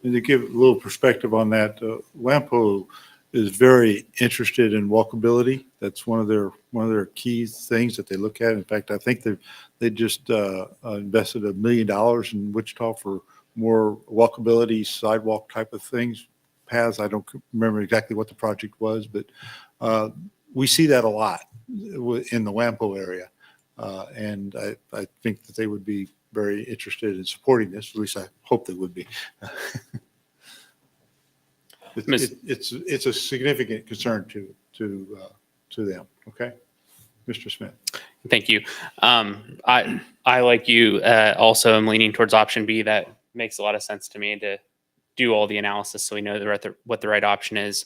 And to give a little perspective on that, WAMPO is very interested in walkability. That's one of their key things that they look at. In fact, I think they just invested $1 million in Wichita for more walkability, sidewalk type of things, paths. I don't remember exactly what the project was, but we see that a lot in the WAMPO area. And I think that they would be very interested in supporting this. At least I hope they would be. It's a significant concern to them. Okay, Mr. Smith. Thank you. I like you also am leaning towards option B. That makes a lot of sense to me to do all the analysis so we know what the right option is.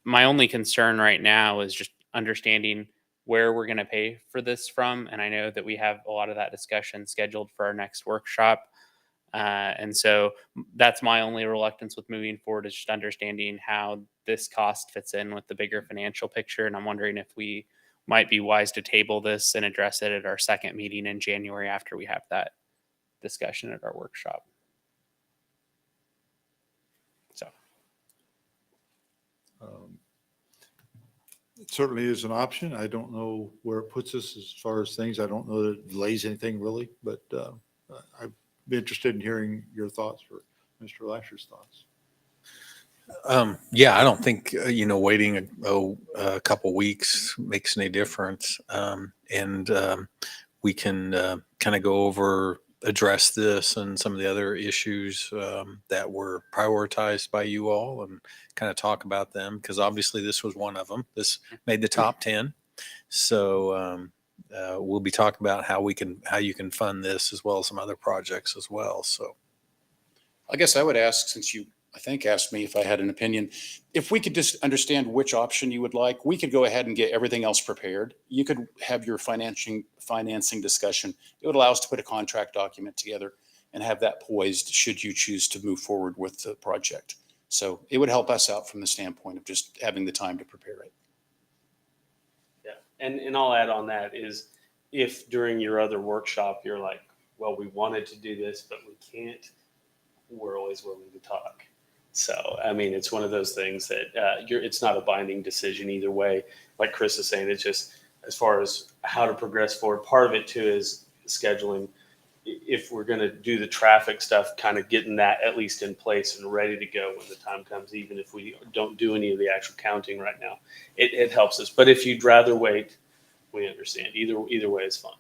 My only concern right now is just understanding where we're going to pay for this from. And I know that we have a lot of that discussion scheduled for our next workshop. And so that's my only reluctance with moving forward is just understanding how this cost fits in with the bigger financial picture. And I'm wondering if we might be wise to table this and address it at our second meeting in January after we have that discussion at our workshop. So. It certainly is an option. I don't know where it puts us as far as things. I don't know that it delays anything really, but I'd be interested in hearing your thoughts or Mr. Lasher's thoughts. Yeah, I don't think, waiting a couple weeks makes any difference. We can kind of go over, address this and some of the other issues that were prioritized by you all and kind of talk about them, because obviously this was one of them. This made the top 10. So we'll be talking about how you can fund this as well as some other projects as well. So I guess I would ask, since you, I think, asked me if I had an opinion, if we could just understand which option you would like, we could go ahead and get everything else prepared. You could have your financing discussion. It would allow us to put a contract document together and have that poised should you choose to move forward with the project. So it would help us out from the standpoint of just having the time to prepare it. Yeah, and I'll add on that is if during your other workshop you're like, well, we wanted to do this, but we can't, we're always willing to talk. So, I mean, it's one of those things that it's not a binding decision either way. Like Chris is saying, it's just as far as how to progress forward. Part of it too is scheduling. If we're going to do the traffic stuff, kind of getting that at least in place and ready to go when the time comes, even if we don't do any of the actual counting right now, it helps us. But if you'd rather wait, we understand. Either way is fine.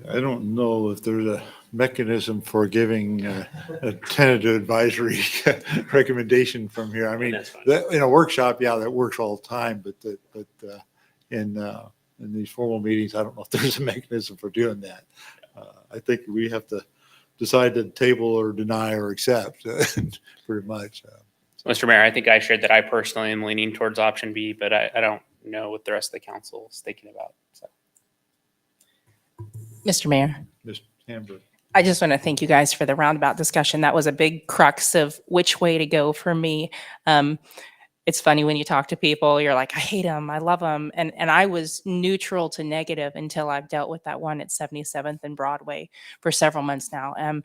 I don't know if there's mechanism for giving a tentative advisory recommendation from here. I mean, That's fine. in a workshop, yeah, that works all the time, but in these formal meetings, I don't know if there's a mechanism for doing that. I think we have to decide to table or deny or accept, pretty much. Mr. Mayor, I think I shared that I personally am leaning towards option B, but I don't know what the rest of the council is thinking about. So. Mr. Mayor, Ms. Hamburg. I just want to thank you guys for the roundabout discussion. That was a big crux of which way to go for me. It's funny when you talk to people, you're like, I hate them, I love them. And I was neutral to negative until I've dealt with that one at 77th and Broadway for several months now. And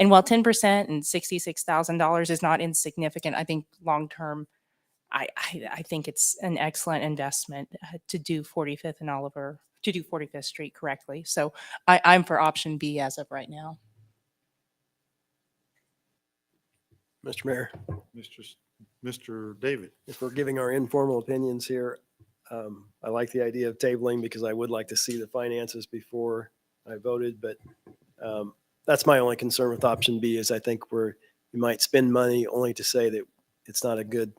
while 10% and $66,000 is not insignificant, I think long-term, I think it's an excellent investment to do 45th and Oliver, to do 45th Street correctly. So I'm for option B as of right now. Mr. Mayor, Mr. David. if we're giving our informal opinions here, I like the idea of tabling because I would like to see the finances before I voted, but that's my only concern with option B is I think we might spend money only to say that it's not a good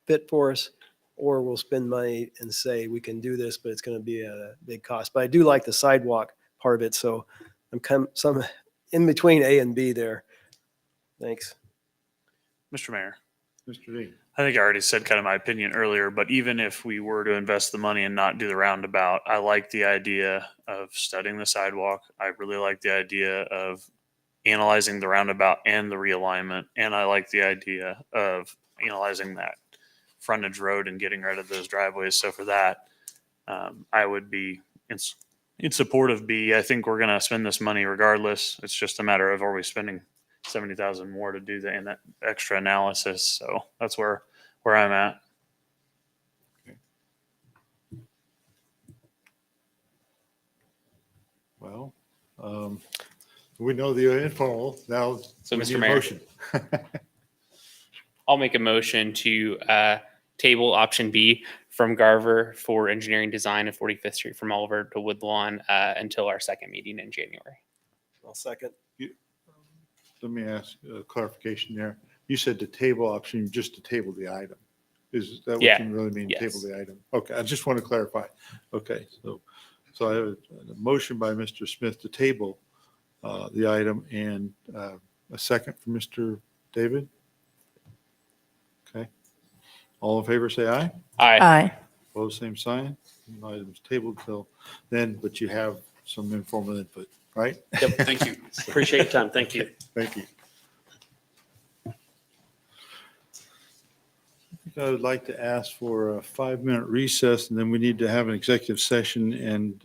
fit for us, or we'll spend money and say we can do this, but it's going to be a big cost. But I do like the sidewalk part of it, so I'm some in between A and B there. Thanks. Mr. Mayor, Mr. Dean. I think I already said kind of my opinion earlier, but even if we were to invest the money and not do the roundabout, I like the idea of studying the sidewalk. I really like the idea of analyzing the roundabout and the realignment. And I like the idea of analyzing that frontage road and getting rid of those driveways. So for that, I would be in support of B. I think we're going to spend this money regardless. It's just a matter of, are we spending 70,000 more to do that extra analysis? So that's where I'm at. Well, we know the informal. Now, So, we Mr. need a Mayor. motion. I'll make a motion to table option B from Garver for engineering design of 45th Street from Oliver to Woodlawn until our second meeting in January. I'll second. Let me ask a clarification there. You said the table option, just to table the item. Is that what Yeah. you really mean, Yes. table the item? Okay, I just want to clarify. Okay, so I have a motion by Mr. Smith to table the item and a second from Mr. David. Okay. All in favor, say aye. Aye. Aye. Opposed, same sign. Item's tabled till then, but you have some informal input, right? Yep, thank you. Appreciate your time. Thank you. Thank you. I would like to ask for a 5-minute recess, and then we need to have an executive session, and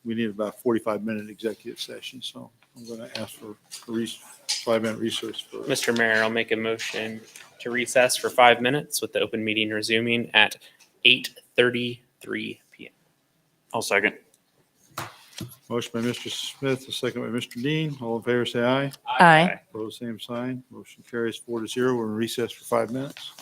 we need about 45-minute executive session. So I'm going to ask for a 5-minute recess. Mr. Mayor, I'll make a motion to recess for 5 minutes with the open meeting resuming at 8:33 p.m. I'll second. Motion by Mr. Smith, a second by Mr. Dean. All in favor, say aye. Aye. Opposed, same sign. Motion carries 4-0. We're in recess for 5 minutes.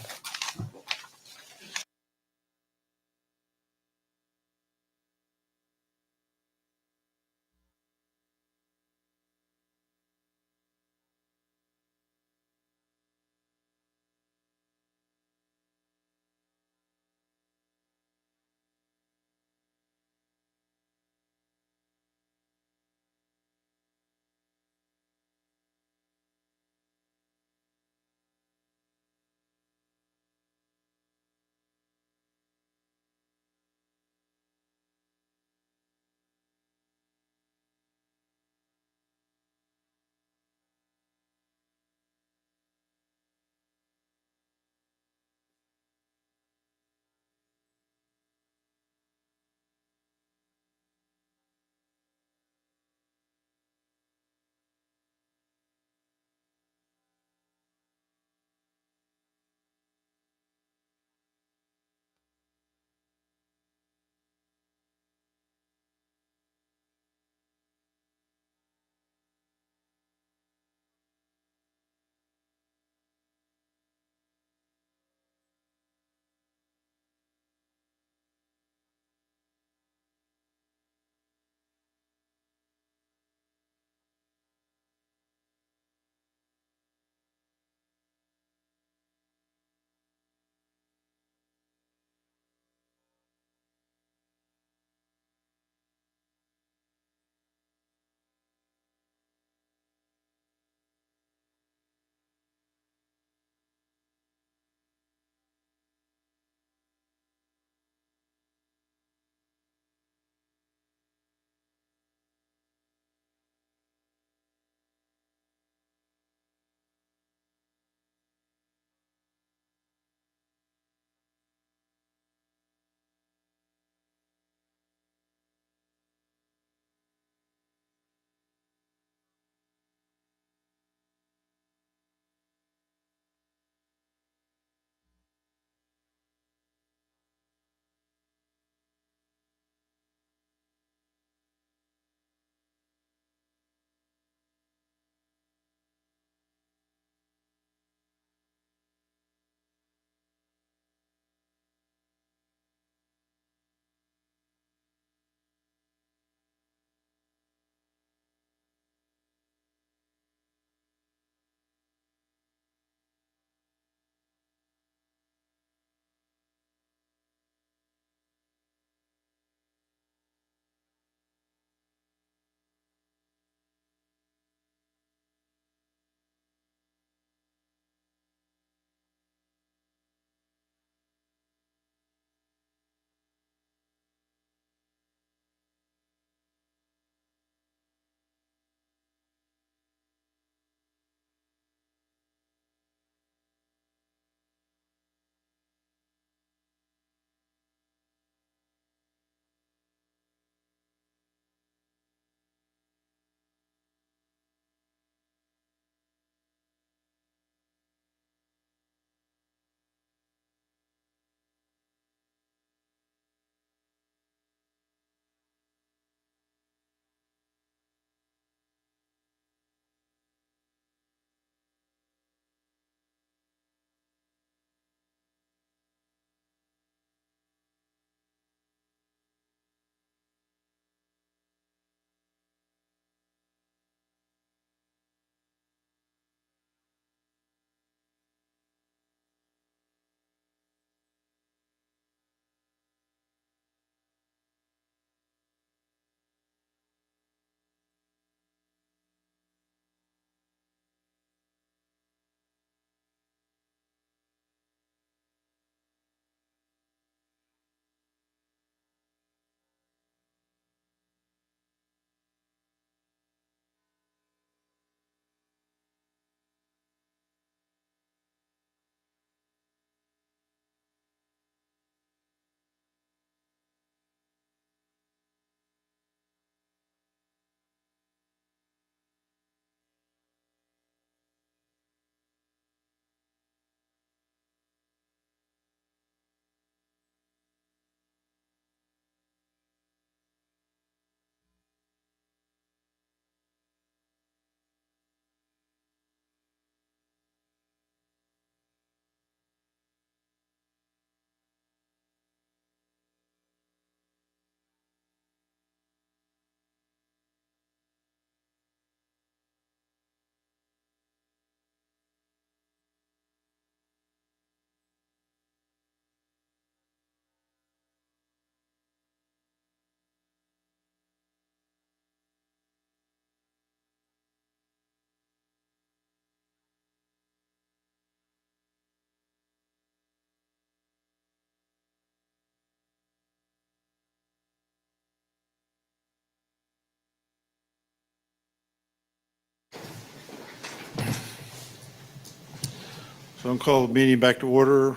So I'll call the meeting back to order,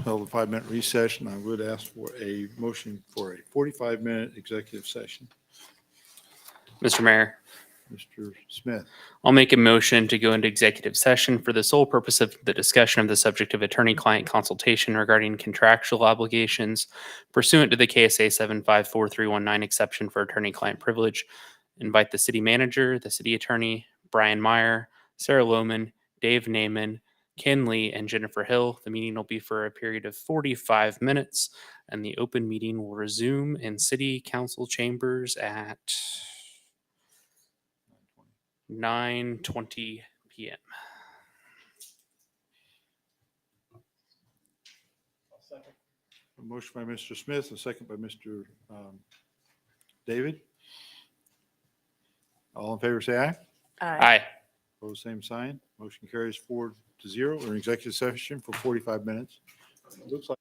held a 5-minute recess, and I would ask for a motion for a 45-minute executive session. Mr. Mayor, Mr. Smith, I'll make a motion to go into executive session for the sole purpose of the discussion of the subject of attorney-client consultation regarding contractual obligations pursuant to the KSA 754319 exception for attorney-client privilege. Invite the city manager, the city attorney, Brian Meyer, Sarah Lohman, Dave Naiman, Ken Lee, and Jennifer Hill. The meeting will be for a period of 45 minutes, and the open meeting will resume in city council chambers at 9:20 p.m. a motion by Mr. Smith, a second by Mr. David. All in favor, say aye. Aye. Opposed, same sign. Motion carries 4-0. We're in executive session for 45 minutes. Looks like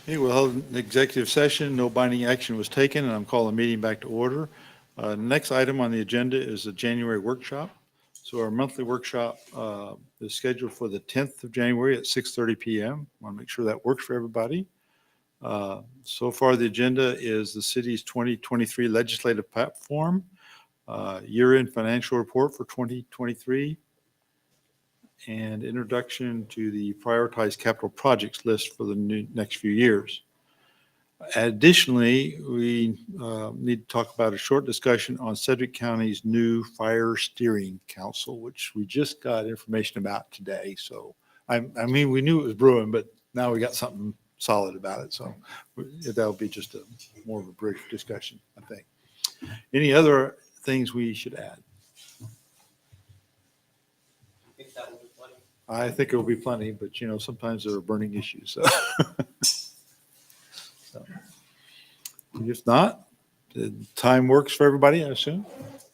Okay, we'll hold an executive session. No binding action was taken, and I'm calling the meeting back to order. Next item on the agenda is the January workshop. So our monthly workshop is scheduled for the 10th of January at 6:30 PM. Want to make sure that works for everybody. So far, the agenda is the city's 2023 legislative platform, year-end financial report for 2023, and introduction to the prioritized capital projects list for the next few years. Additionally, we need to talk about a short discussion on Sedgwick County's new fire steering council, which we just got information about today. So, I mean, we knew it was brewing, but now we got something solid about it. So that'll be just more of a brief discussion, I think. Any other things we should add? I think it will be plenty, but sometimes there are burning issues. So. So, if not, the time works for everybody, I assume.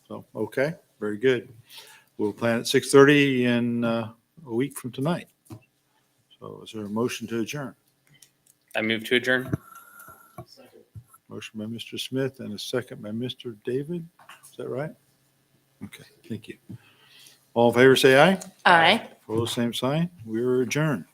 So, okay, very good. We'll plan at 6:30 in a week from tonight. So is there a motion to adjourn? I move to adjourn. Motion by Mr. Smith and a second by Mr. David. Is that right? Okay, thank you. All in favor, say aye. Aye. Opposed, same sign. We are adjourned.